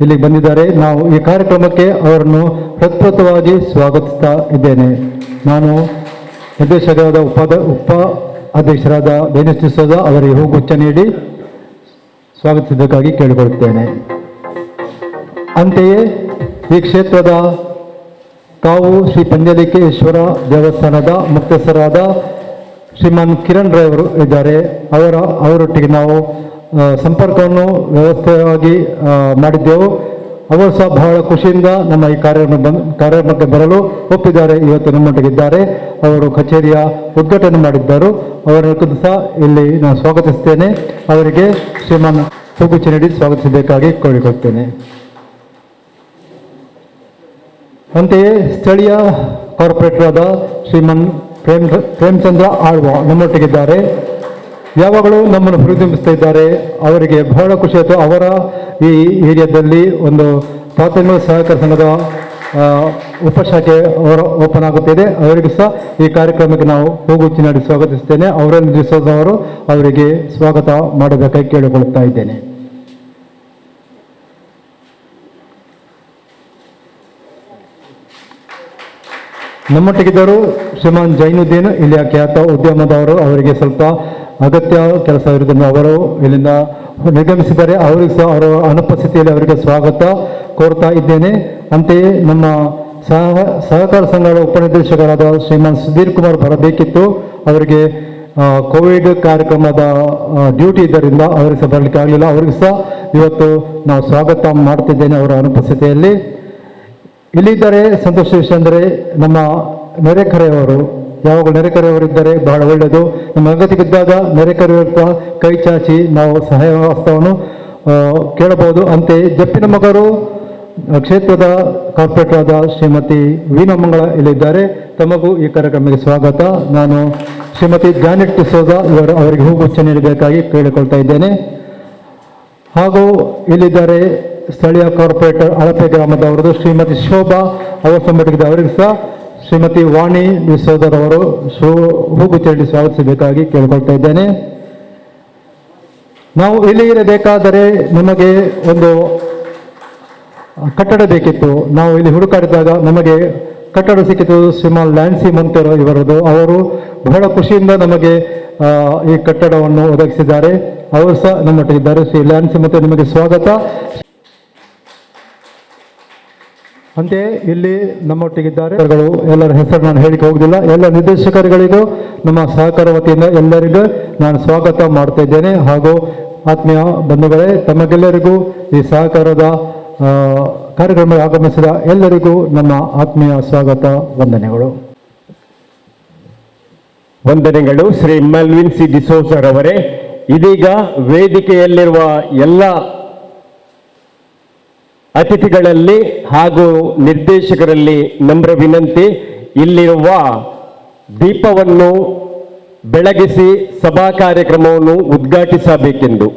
ಇಲ್ಲಿಗೆ ಬಂದಿದ್ದಾರೆ. ನಾವು ಈ ಕಾರ್ಯಕ್ರಮಕ್ಕೆ ಅವರನ್ನು ಪ್ರಪ್ರಥಮವಾಗಿ ಸ್ವಾಗತಿಸ್ತಾ ಇದ್ದೇನೆ. ನಾನು ನಿರ್ದೇಶಕರಾದ ಉಪ ಅಧ್ಯಕ್ಷರಾದ ಡೆನಿಸ್ ಡಿಸೋಜ ಅವರಿಗೆ ಹೂಗುಚ್ಛ ನೀಡಿ ಸ್ವಾಗತಿಸಬೇಕಾಗಿ ಕೇಳಿಕೊಳ್ಳುತ್ತೇನೆ. ಅಂತೆಯೇ ಈ ಕ್ಷೇತ್ರದ ತಾವು ಶ್ರೀ ಪಂಜಲಿಕೇಶ್ವರ ದೇವಸ್ಥಾನದ ಮುಖ್ಯಸ್ಥರಾದ ಶ್ರೀಮಾನ್ ಕಿರಣ್ ರೈ ಅವರು ಇದ್ದಾರೆ. ಅವರೊಟ್ಟಿಗೆ ನಾವು ಸಂಪರ್ಕವನ್ನು ವ್ಯವಸ್ಥೆಯಾಗಿ ಮಾಡಿದ್ದೆವು. ಅವರು ಸಹ ಬಹಳ ಖುಷಿಯಿಂದ ನಮ್ಮ ಈ ಕಾರ್ಯಕ್ರಮಕ್ಕೆ ಬರಲು ಒಪ್ಪಿದ್ದಾರೆ. ಇವತ್ತು ನಮ್ಮೊಟ್ಟಿಗಿದ್ದಾರೆ. ಅವರು ಕಚೇರಿಯ ಉದ್ಘಾಟನೆ ಮಾಡಿದ್ದರು. ಅವರನ್ನು ಸಹ ಇಲ್ಲಿ ನಾನು ಸ್ವಾಗತಿಸ್ತೇನೆ. ಅವರಿಗೆ ಶ್ರೀಮಾನ್ ಹೂಗುಚ್ಛ ನೀಡಿ ಸ್ವಾಗತಿಸಬೇಕಾಗಿ ಕೋರಿಕೊಳ್ತೇನೆ. ಅಂತೆಯೇ ಸ್ಥಳೀಯ ಕಾರ್ಪೊರೇಟರ್ ಆದ ಶ್ರೀಮಾನ್ ಪ್ರೇಮಚಂದ್ರ ಆಳ್ವ ನಮ್ಮೊಟ್ಟಿಗಿದ್ದಾರೆ. ಯಾವಾಗಲೂ ನಮ್ಮನ್ನು ಹುರಿದುಂಬಿಸ್ತಾ ಇದ್ದಾರೆ. ಅವರಿಗೆ ಬಹಳ ಖುಷಿ ಆಯಿತು. ಅವರ ಈ ಏರಿಯಾದಲ್ಲಿ ಒಂದು ಪ್ರಾಥಮಿಕ ಸಹಕಾರ ಸಂಘದ ಉಪಶಾಖೆ ಓಪನ್ ಆಗುತ್ತಿದೆ. ಅವರಿಗೂ ಸಹ ಈ ಕಾರ್ಯಕ್ರಮಕ್ಕೆ ನಾವು ಹೂಗುಚ್ಛ ನೀಡಿ ಸ್ವಾಗತಿಸ್ತೇನೆ. ಅವರನ್ನು ಡಿಸೋಜ ಅವರು ಅವರಿಗೆ ಸ್ವಾಗತ ಮಾಡಬೇಕಾಗಿ ಕೇಳಿಕೊಳ್ಳುತ್ತಾ ಇದ್ದೇನೆ. ನಮ್ಮೊಟ್ಟಿಗಿದ್ದರು ಶ್ರೀಮಾನ್ ಜೈನುದ್ದೀನ್, ಇಲ್ಲಿಯ ಖ್ಯಾತ ಉದ್ಯಮದವರು. ಅವರಿಗೆ ಸ್ವಲ್ಪ ಅಗತ್ಯ ಕೆಲಸ ಇರುವುದನ್ನು ಅವರು ಇಲ್ಲಿಂದ ನಿರ್ಗಮಿಸಿದ್ದಾರೆ. ಅವರಿಗೂ ಸಹ ಅವರ ಅನುಪಸ್ಥಿತಿಯಲ್ಲಿ ಅವರಿಗೆ ಸ್ವಾಗತ ಕೋರ್ತಾ ಇದ್ದೇನೆ. ಅಂತೆಯೇ ನಮ್ಮ ಸಹಕಾರ ಸಂಘದ ಉಪನಿರ್ದೇಶಕರಾದ ಶ್ರೀಮಾನ್ ಸುಧೀರ್ ಕುಮಾರ್ ಬರಬೇಕಿತ್ತು. ಅವರಿಗೆ ಕೋವಿಡ್ ಕಾರ್ಯಕ್ರಮದ ಡ್ಯೂಟಿ ಇದ್ದರಿಂದ ಅವರಿಗೆ ಸಹ ಬರಲಿಕ್ಕೆ ಆಗಲಿಲ್ಲ. ಅವರಿಗೂ ಸಹ ಇವತ್ತು ನಾವು ಸ್ವಾಗತ ಮಾಡ್ತಿದ್ದೇನೆ ಅವರ ಅನುಪಸ್ಥಿತಿಯಲ್ಲಿ. ಇಲ್ಲಿದ್ದಾರೆ ಸಂತೋಷ ವಿಷಯ ಅಂದರೆ ನಮ್ಮ ನೆರೆಕರೆಯವರು. ಯಾವಾಗ ನೆರೆಕರೆಯವರಿದ್ದರೆ ಬಹಳ ಒಳ್ಳೆಯದು. ನಮ್ಮ ಅಗತ್ಯಕ್ಕಿದ್ದಾಗ ನೆರೆಕರೆಯವರ ಕೈ ಚಾಚಿ ನಾವು ಸಹಾಯ ಹಸ್ತವನ್ನು ಕೇಳಬಹುದು. ಅಂತೆಯೇ ಜಪ್ಪಿನ ಮಗರು ಕ್ಷೇತ್ರದ ಕಾರ್ಪೊರೇಟರ್ ಆದ ಶ್ರೀಮತಿ ವೀಣಮಂಗಳ ಇಲ್ಲಿದ್ದಾರೆ. ತಮಗೂ ಈ ಕಾರ್ಯಕ್ರಮಕ್ಕೆ ಸ್ವಾಗತ. ನಾನು ಶ್ರೀಮತಿ ಜಾನೆಟ್ ಡಿಸೋಜ ಅವರಿಗೆ ಹೂಗುಚ್ಛ ನೀಡಬೇಕಾಗಿ ಕೇಳಿಕೊಳ್ತಾ ಇದ್ದೇನೆ. ಹಾಗೂ ಇಲ್ಲಿದ್ದಾರೆ ಸ್ಥಳೀಯ ಕಾರ್ಪೊರೇಟರ್ ಅಳಪೆ ಗ್ರಾಮದವರದು ಶ್ರೀಮತಿ ಶೋಭಾ ಅವರ ಸಂಬಂಧಿಸಿದ ಅವರಿಗೂ ಸಹ ಶ್ರೀಮತಿ ವಾಣಿ ಡಿಸೋಜರ್ ಅವರು ಹೂಗುಚ್ಛ ನೀಡಿ ಸ್ವಾಗತಿಸಬೇಕಾಗಿ ಕೇಳಿಕೊಳ್ತಾ ಇದ್ದೇನೆ. ನಾವು ಇಲ್ಲಿ ಇರಬೇಕಾದರೆ ನಮಗೆ ಒಂದು ಕಟ್ಟಡ ಬೇಕಿತ್ತು. ನಾವು ಇಲ್ಲಿ ಹುಡುಕಾಡಿದಾಗ ನಮಗೆ ಕಟ್ಟಡ ಸಿಕ್ಕಿತು. ಶ್ರೀಮಾನ್ ಲ್ಯಾನ್ಸಿ ಮಂತೇರೋ ಇವರದು. ಅವರು ಬಹಳ ಖುಷಿಯಿಂದ ನಮಗೆ ಈ ಕಟ್ಟಡವನ್ನು ಒದಗಿಸಿದ್ದಾರೆ. ಅವರು ಸಹ ನಮ್ಮೊಟ್ಟಿಗಿದ್ದಾರೆ. ಶ್ರೀ ಲ್ಯಾನ್ಸಿ ಮಂತೇರೋ ನಿಮಗೆ ಸ್ವಾಗತ. ಅಂತೆಯೇ ಇಲ್ಲಿ ನಮ್ಮೊಟ್ಟಿಗಿದ್ದಾರೆ ಎಲ್ಲರ ಹೆಸರು ನಾನು ಹೇಳಿಕ್ಕೆ ಹೋಗುದಿಲ್ಲ. ಎಲ್ಲ ನಿರ್ದೇಶಕರುಗಳಿಗೂ ನಮ್ಮ ಸಹಕಾರ ವತಿಯಿಂದ ಎಲ್ಲರಿಗೂ ನಾನು ಸ್ವಾಗತ ಮಾಡ್ತಾ ಇದ್ದೇನೆ. ಹಾಗೂ ಆತ್ಮೀಯ ಬಂಧುಗಳೇ, ತಮಗೆಲ್ಲರಿಗೂ ಈ ಸಹಕಾರದ ಕಾರ್ಯಕ್ರಮಕ್ಕೆ ಆಗಮಿಸಿದ ಎಲ್ಲರಿಗೂ ನಮ್ಮ ಆತ್ಮೀಯ ಸ್ವಾಗತ, ವಂದನೆಗಳು. ವಂದನೆಗಳು ಶ್ರೀ ಮೆಲ್ವಿನ್ ಸಿ ಡಿಸೋಜರ್ ಅವರೇ. ಇದೀಗ ವೇದಿಕೆಯಲ್ಲಿರುವ ಎಲ್ಲ ಅತಿಥಿಗಳಲ್ಲಿ ಹಾಗೂ ನಿರ್ದೇಶಕರಲ್ಲಿ ನಮ್ರ ವಿನಂತಿ, ಇಲ್ಲಿರುವ ದೀಪವನ್ನು ಬೆಳಗಿಸಿ ಸಭಾ ಕಾರ್ಯಕ್ರಮವನ್ನು ಉದ್ಘಾಟಿಸಬೇಕೆಂದು.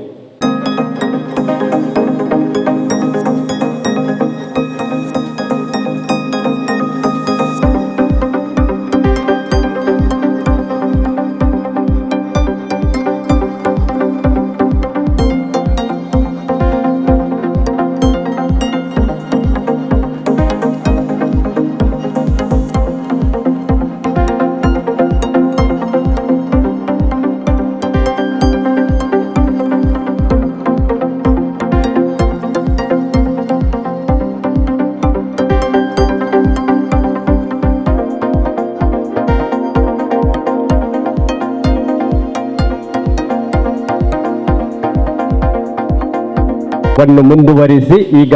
ವನ್ನು ಮುಂದುವರಿಸಿ ಈಗ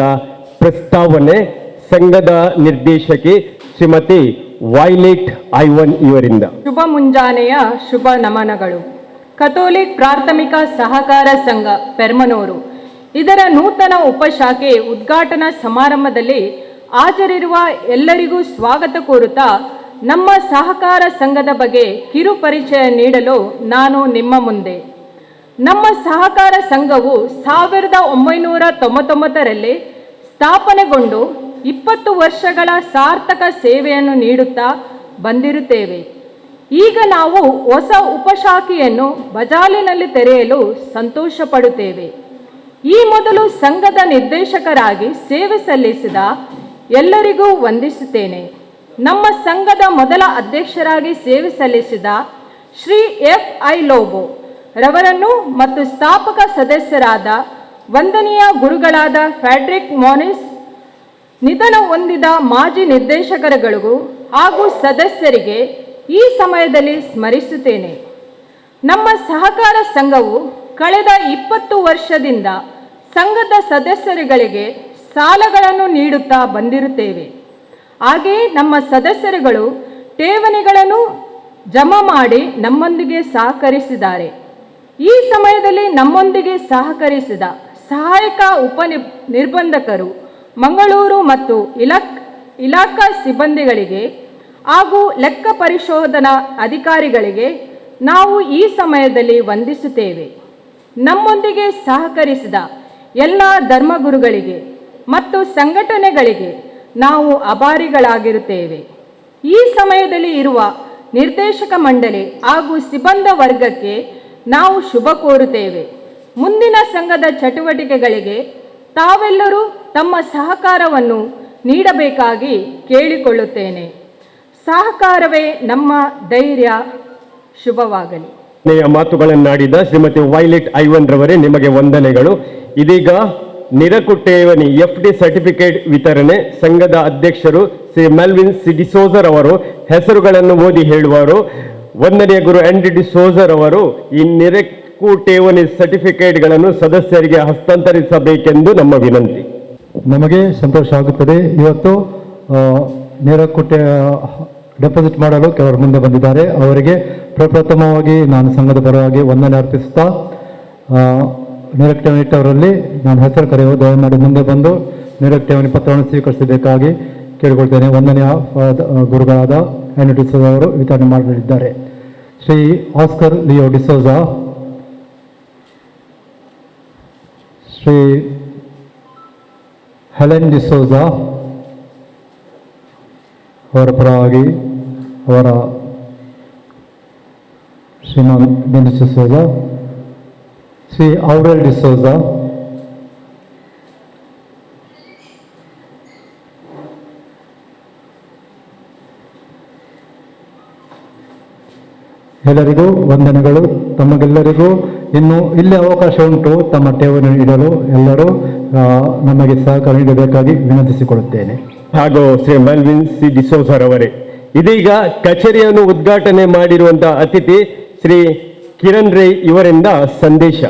ಪ್ರಸ್ತಾವನೆ ಸಂಘದ ನಿರ್ದೇಶಕಿ ಶ್ರೀಮತಿ ವೈಲೆಟ್ ಐವನ್ ಇವರಿಂದ. ಶುಭ ಮುಂಜಾನೆಯ ಶುಭ ನಮನಗಳು. ಕಥೋಲಿಕ್ ಪ್ರಾಥಮಿಕ ಸಹಕಾರ ಸಂಘ ಪೆರ್ಮನೂರು ಇದರ ನೂತನ ಉಪಶಾಖೆ ಉದ್ಘಾಟನಾ ಸಮಾರಂಭದಲ್ಲಿ ಹಾಜರಿರುವ ಎಲ್ಲರಿಗೂ ಸ್ವಾಗತ ಕೋರುತ್ತಾ ನಮ್ಮ ಸಹಕಾರ ಸಂಘದ ಬಗ್ಗೆ ಕಿರು ಪರಿಚಯ ನೀಡಲು ನಾನು ನಿಮ್ಮ ಮುಂದೆ. ನಮ್ಮ ಸಹಕಾರ ಸಂಘವು 1999ರಲ್ಲಿ ಸ್ಥಾಪನೆಗೊಂಡು 20 ವರ್ಷಗಳ ಸಾರ್ಥಕ ಸೇವೆಯನ್ನು ನೀಡುತ್ತಾ ಬಂದಿರುತ್ತೇವೆ. ಈಗ ನಾವು ಹೊಸ ಉಪಶಾಖೆಯನ್ನು ಬಜಾಲಿನಲ್ಲಿ ತೆರೆಯಲು ಸಂತೋಷ ಪಡುತ್ತೇವೆ. ಈ ಮೊದಲು ಸಂಘದ ನಿರ್ದೇಶಕರಾಗಿ ಸೇವೆ ಸಲ್ಲಿಸಿದ ಎಲ್ಲರಿಗೂ ವಂದಿಸುತ್ತೇನೆ. ನಮ್ಮ ಸಂಘದ ಮೊದಲ ಅಧ್ಯಕ್ಷರಾಗಿ ಸೇವೆ ಸಲ್ಲಿಸಿದ ಶ್ರೀ FI ಲೋಬೋ ರವರನ್ನು ಮತ್ತು ಸ್ಥಾಪಕ ಸದಸ್ಯರಾದ ವಂದನೀಯ ಗುರುಗಳಾದ ಫ್ಯಾಡ್ರಿಕ್ ಮೋನಿಸ್, ನಿಧನ ಹೊಂದಿದ ಮಾಜಿ ನಿರ್ದೇಶಕರುಗಳಿಗೂ ಹಾಗೂ ಸದಸ್ಯರಿಗೆ ಈ ಸಮಯದಲ್ಲಿ ಸ್ಮರಿಸುತ್ತೇನೆ. ನಮ್ಮ ಸಹಕಾರ ಸಂಘವು ಕಳೆದ 20 ವರ್ಷದಿಂದ ಸಂಘದ ಸದಸ್ಯರುಗಳಿಗೆ ಸಾಲಗಳನ್ನು ನೀಡುತ್ತಾ ಬಂದಿರುತ್ತೇವೆ. ಹಾಗೆಯೇ ನಮ್ಮ ಸದಸ್ಯರುಗಳು ಠೇವಣಿಗಳನ್ನು ಜಮಾ ಮಾಡಿ ನಮ್ಮೊಂದಿಗೆ ಸಹಕರಿಸಿದ್ದಾರೆ. ಈ ಸಮಯದಲ್ಲಿ ನಮ್ಮೊಂದಿಗೆ ಸಹಕರಿಸಿದ ಸಹಾಯಕ ನಿರ್ಬಂಧಕರು, ಮಂಗಳೂರು ಮತ್ತು ಇಲಾಖಾ ಸಿಬ್ಬಂದಿಗಳಿಗೆ ಹಾಗೂ ಲೆಕ್ಕ ಪರಿಶೋಧನಾ ಅಧಿಕಾರಿಗಳಿಗೆ ನಾವು ಈ ಸಮಯದಲ್ಲಿ ವಂದಿಸುತ್ತೇವೆ. ನಮ್ಮೊಂದಿಗೆ ಸಹಕರಿಸಿದ ಎಲ್ಲ ಧರ್ಮಗುರುಗಳಿಗೆ ಮತ್ತು ಸಂಘಟನೆಗಳಿಗೆ ನಾವು ಆಭಾರಿಗಳಾಗಿರುತ್ತೇವೆ. ಈ ಸಮಯದಲ್ಲಿ ಇರುವ ನಿರ್ದೇಶಕ ಮಂಡಳಿ ಹಾಗೂ ಸಿಬ್ಬಂದಿ ವರ್ಗಕ್ಕೆ ನಾವು ಶುಭ ಕೋರುತ್ತೇವೆ. ಮುಂದಿನ ಸಂಘದ ಚಟುವಟಿಕೆಗಳಿಗೆ ತಾವೆಲ್ಲರೂ ತಮ್ಮ ಸಹಕಾರವನ್ನು ನೀಡಬೇಕಾಗಿ ಕೇಳಿಕೊಳ್ಳುತ್ತೇನೆ. ಸಹಕಾರವೇ ನಮ್ಮ ಧೈರ್ಯ. ಶುಭವಾಗಲಿ. ಮಾತುಗಳನ್ನಾಡಿದ ಶ್ರೀಮತಿ ವೈಲೆಟ್ ಐವನ್ ರವರೇ ನಿಮಗೆ ವಂದನೆಗಳು. ಇದೀಗ ನಿರಕುಟ್ಟೇವನಿ FD ಸರ್ಟಿಫಿಕೇಟ್ ವಿತರಣೆ ಸಂಘದ ಅಧ್ಯಕ್ಷರು ಶ್ರೀ ಮೆಲ್ವಿನ್ ಸಿ ಡಿಸೋಜರ್ ಅವರು ಹೆಸರುಗಳನ್ನು ಓದಿ ಹೇಳುವರು. ವಂದನೀಯ ಗುರು ND ಡಿಸೋಜರ್ ಅವರು ಈ ನಿರಕುಟ್ಟೇವನಿ ಸರ್ಟಿಫಿಕೇಟ್ಗಳನ್ನು ಸದಸ್ಯರಿಗೆ ಹಸ್ತಾಂತರಿಸಬೇಕೆಂದು ನಮ್ಮ ವಿನಂತಿ. ನಮಗೆ ಸಂತೋಷ ಆಗುತ್ತದೆ. ಇವತ್ತು ನೇರಕುಟ್ಟೆ ಡೆಪಾಸಿಟ್ ಮಾಡಲು ಕೆಲವರು ಮುಂದೆ ಬಂದಿದ್ದಾರೆ. ಅವರಿಗೆ ಪ್ರಪ್ರಥಮವಾಗಿ ನಾನು ಸಂಘದ ಪರವಾಗಿ ವಂದನೆ ಅರ್ಪಿಸುತ್ತಾ ನೇರಕುಟ್ಟೆವನಿ ಇಟ್ಟವರಲ್ಲಿ ನಾನು ಹೆಸರು ಕರೆಯುವ ದಯಮಾಡಿ ಮುಂದೆ ಬಂದು ನೇರಕುಟ್ಟೆವನಿ ಪತ್ರವನ್ನು ಸ್ವೀಕರಿಸಬೇಕಾಗಿ ಕೇಳಿಕೊಳ್ತೇನೆ. ವಂದನೆಯ ಗುರುಗಳಾದ ND ಡಿಸೋಜ ಅವರು ವಿತರಣೆ ಮಾಡಲಿದ್ದಾರೆ. Shri Oscar Leo D'Souza, Shri Helen D'Souza ಅವರ ಪರವಾಗಿ ಅವರ ಶ್ರೀಮಾನ್ ಬೆನ್ನು ಡಿಸೋಜಾ, ಶ್ರೀ ಔರೆಲ್ ಡಿಸೋಜಾ, ಎಲ್ಲರಿಗೂ ವಂದನೆಗಳು. ತಮಗೆಲ್ಲರಿಗೂ ಇನ್ನು ಇಲ್ಲಿ ಅವಕಾಶ ಉಂಟು ತಮ್ಮ ಠೇವಣಿ ಇಡಲು. ಎಲ್ಲರೂ ನಮಗೆ ಸಹಕಾರ ನೀಡಬೇಕಾಗಿ ವಿನಂತಿಸಿಕೊಳ್ಳುತ್ತೇನೆ. ಹಾಗೂ ಶ್ರೀ ಮೆಲ್ವಿನ್ ಸಿ ಡಿಸೋಜರ್ ಅವರೇ ಇದೀಗ ಕಚೇರಿಯನ್ನು ಉದ್ಘಾಟನೆ ಮಾಡಿರುವಂತಹ ಅತಿಥಿ ಶ್ರೀ ಕಿರಣ್ ರೈ ಇವರಿಂದ ಸಂದೇಶ.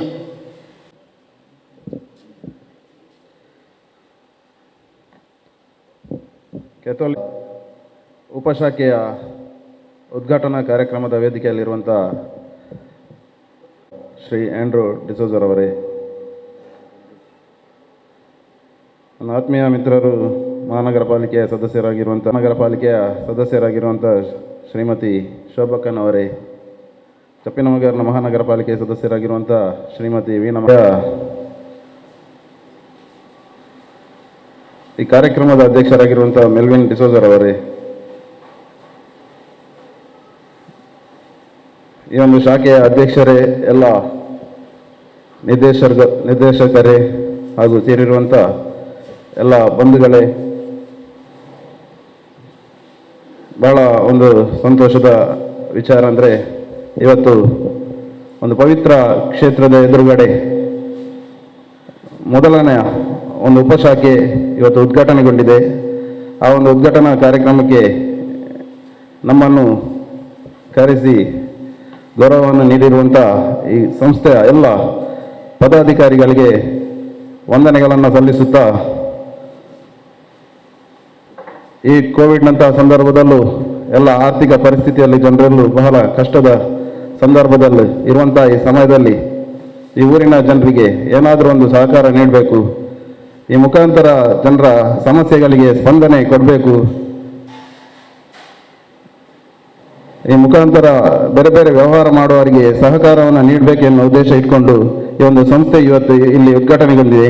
ಕೆಥೋಲಿಕ್ ಉಪಶಾಖೆಯ ಉದ್ಘಾಟನಾ ಕಾರ್ಯಕ್ರಮದ ವೇದಿಕೆಯಲ್ಲಿರುವಂಥ ಶ್ರೀ ಆಂಡ್ರೂ ಡಿಸೋಜರ್ ಅವರೇ, ನನ್ನ ಆತ್ಮೀಯ ಮಿತ್ರರು, ನಗರ ಪಾಲಿಕೆಯ ಸದಸ್ಯರಾಗಿರುವಂಥ ಶ್ರೀಮತಿ ಶೋಭಕ್ಕನ್ ಅವರೇ, ಚಪ್ಪಿನಮಗರ್ನ ಮಹಾನಗರ ಪಾಲಿಕೆಯ ಸದಸ್ಯರಾಗಿರುವಂಥ ಶ್ರೀಮತಿ ವೀಣಾ, ಈ ಕಾರ್ಯಕ್ರಮದ ಅಧ್ಯಕ್ಷರಾಗಿರುವಂಥ ಮೆಲ್ವಿನ್ ಡಿಸೋಜರ್ ಅವರೇ, ಈ ಒಂದು ಶಾಖೆಯ ಅಧ್ಯಕ್ಷರೇ, ಎಲ್ಲ ನಿರ್ದೇಶಕರೇ ಹಾಗೂ ಸೇರಿರುವಂಥ ಎಲ್ಲ ಬಂಧುಗಳೇ, ಬಹಳ ಒಂದು ಸಂತೋಷದ ವಿಚಾರ ಅಂದರೆ ಇವತ್ತು ಒಂದು ಪವಿತ್ರ ಕ್ಷೇತ್ರದ ಎದುರುಗಡೆ ಮೊದಲನೆಯ ಒಂದು ಉಪಶಾಖೆ ಇವತ್ತು ಉದ್ಘಾಟನೆಗೊಂಡಿದೆ. ಆ ಒಂದು ಉದ್ಘಾಟನಾ ಕಾರ್ಯಕ್ರಮಕ್ಕೆ ನಮ್ಮನ್ನು ಕರೆಸಿ ಗೌರವವನ್ನು ನೀಡಿರುವಂಥ ಈ ಸಂಸ್ಥೆಯ ಎಲ್ಲ ಪದಾಧಿಕಾರಿಗಳಿಗೆ ವಂದನೆಗಳನ್ನು ಸಲ್ಲಿಸುತ್ತಾ, ಈ ಕೋವಿಡ್ನಂತಹ ಸಂದರ್ಭದಲ್ಲೂ ಎಲ್ಲ ಆರ್ಥಿಕ ಪರಿಸ್ಥಿತಿಯಲ್ಲಿ ಜನರಲ್ಲೂ ಬಹಳ ಕಷ್ಟದ ಸಂದರ್ಭದಲ್ಲಿ ಇರುವಂಥ ಈ ಸಮಯದಲ್ಲಿ ಈ ಊರಿನ ಜನರಿಗೆ ಏನಾದರೂ ಒಂದು ಸಹಕಾರ ನೀಡಬೇಕು, ಈ ಮುಖಾಂತರ ಜನರ ಸಮಸ್ಯೆಗಳಿಗೆ ಸ್ಪಂದನೆ ಕೊಡಬೇಕು, ಈ ಮುಖಾಂತರ ಬೇರೆ ಬೇರೆ ವ್ಯವಹಾರ ಮಾಡುವವರಿಗೆ ಸಹಕಾರವನ್ನು ನೀಡಬೇಕು ಎನ್ನುವ ಉದ್ದೇಶ ಇಟ್ಕೊಂಡು ಈ ಒಂದು ಸಂಸ್ಥೆ ಇವತ್ತು ಇಲ್ಲಿ ಉದ್ಘಾಟನೆಗೊಂಡಿದೆ.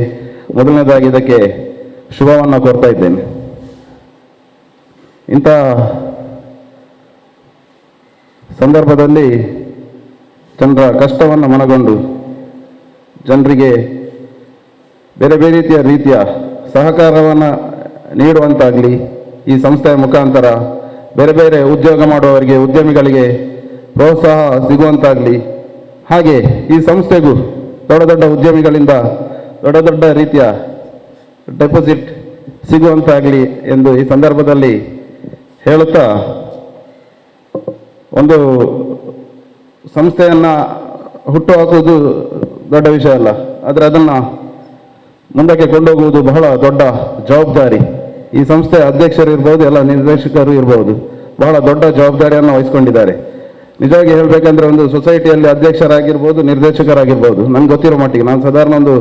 ಮೊದಲನೇದಾಗಿ ಇದಕ್ಕೆ ಶುಭವನ್ನು ಕೋರ್ತಾ ಇದ್ದೇನೆ. ಇಂಥ ಸಂದರ್ಭದಲ್ಲಿ ಜನರ ಕಷ್ಟವನ್ನು ಮನಗೊಂಡು ಜನರಿಗೆ ಬೇರೆ ಬೇರೆ ರೀತಿಯ ಸಹಕಾರವನ್ನು ನೀಡುವಂತಾಗಲಿ ಈ ಸಂಸ್ಥೆಯ ಮುಖಾಂತರ ಬೇರೆ ಬೇರೆ ಉದ್ಯೋಗ ಮಾಡುವವರಿಗೆ, ಉದ್ಯಮಿಗಳಿಗೆ ಪ್ರೋತ್ಸಾಹ ಸಿಗುವಂತಾಗಲಿ. ಹಾಗೆ ಈ ಸಂಸ್ಥೆಗೂ ದೊಡ್ಡ ದೊಡ್ಡ ಉದ್ಯಮಿಗಳಿಂದ ದೊಡ್ಡ ದೊಡ್ಡ ರೀತಿಯ ಡೆಪಾಸಿಟ್ ಸಿಗುವಂತಾಗಲಿ ಎಂದು ಈ ಸಂದರ್ಭದಲ್ಲಿ ಹೇಳುತ್ತಾ, ಒಂದು ಸಂಸ್ಥೆಯನ್ನು ಹುಟ್ಟುಹಾಕುವುದು ದೊಡ್ಡ ವಿಷಯ ಅಲ್ಲ, ಆದರೆ ಅದನ್ನು ಮುಂದಕ್ಕೆ ಕೊಂಡೋಗುವುದು ಬಹಳ ದೊಡ್ಡ ಜವಾಬ್ದಾರಿ. ಈ ಸಂಸ್ಥೆಯ ಅಧ್ಯಕ್ಷರು ಇರ್ಬೋದು, ಎಲ್ಲ ನಿರ್ದೇಶಕರು ಇರ್ಬೋದು, ಬಹಳ ದೊಡ್ಡ ಜವಾಬ್ದಾರಿಯನ್ನು ವಹಿಸಿಕೊಂಡಿದ್ದಾರೆ. ನಿಜವಾಗಿ ಹೇಳಬೇಕಂದ್ರೆ ಒಂದು ಸೊಸೈಟಿಯಲ್ಲಿ ಅಧ್ಯಕ್ಷರಾಗಿರ್ಬೋದು, ನಿರ್ದೇಶಕರಾಗಿರ್ಬೋದು, ನನಗೆ ಗೊತ್ತಿರೋ ಮಟ್ಟಿಗೆ ನಾನು ಸಾಧಾರಣ ಒಂದು